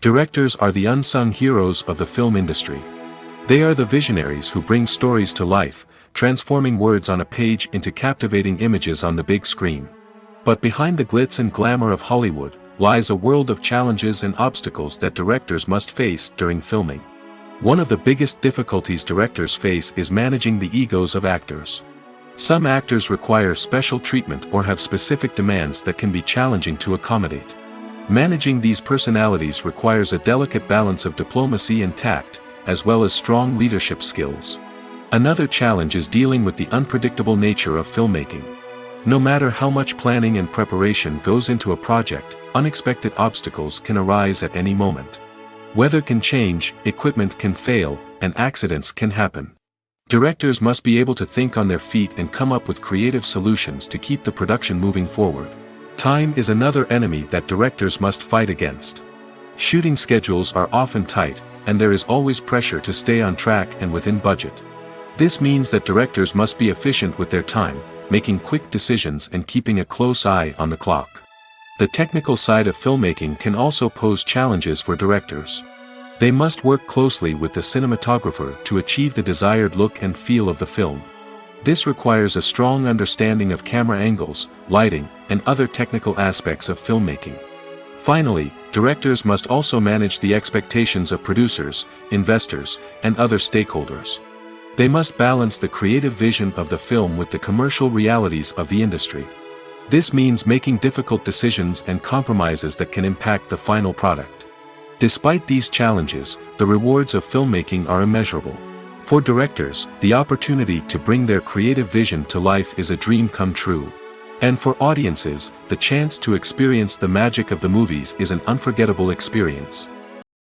Directors are the unsung heroes of the film industry. They are the visionaries who bring stories to life, transforming words on a page into captivating images on the big screen. But behind the glitz and glamour of Hollywood, lies a world of challenges and obstacles that directors must face during filming. One of the biggest difficulties directors face is managing the egos of actors. Some actors require special treatment or have specific demands that can be challenging to accommodate. Managing these personalities requires a delicate balance of diplomacy and tact, as well as strong leadership skills. Another challenge is dealing with the unpredictable nature of filmmaking. No matter how much planning and preparation goes into a project, unexpected obstacles can arise at any moment. Weather can change, equipment can fail, and accidents can happen. Directors must be able to think on their feet and come up with creative solutions to keep the production moving forward. Time is another enemy that directors must fight against. Shooting schedules are often tight, and there is always pressure to stay on track and within budget. This means that directors must be efficient with their time, making quick decisions and keeping a close eye on the clock. The technical side of filmmaking can also pose challenges for directors. They must work closely with the cinematographer to achieve the desired look and feel of the film. This requires a strong understanding of camera angles, lighting, and other technical aspects of filmmaking. Finally, directors must also manage the expectations of producers, investors, and other stakeholders. They must balance the creative vision of the film with the commercial realities of the industry. This means making difficult decisions and compromises that can impact the final product. Despite these challenges, the rewards of filmmaking are immeasurable. For directors, the opportunity to bring their creative vision to life is a dream come true. And for audiences, the chance to experience the magic of the movies is an unforgettable experience.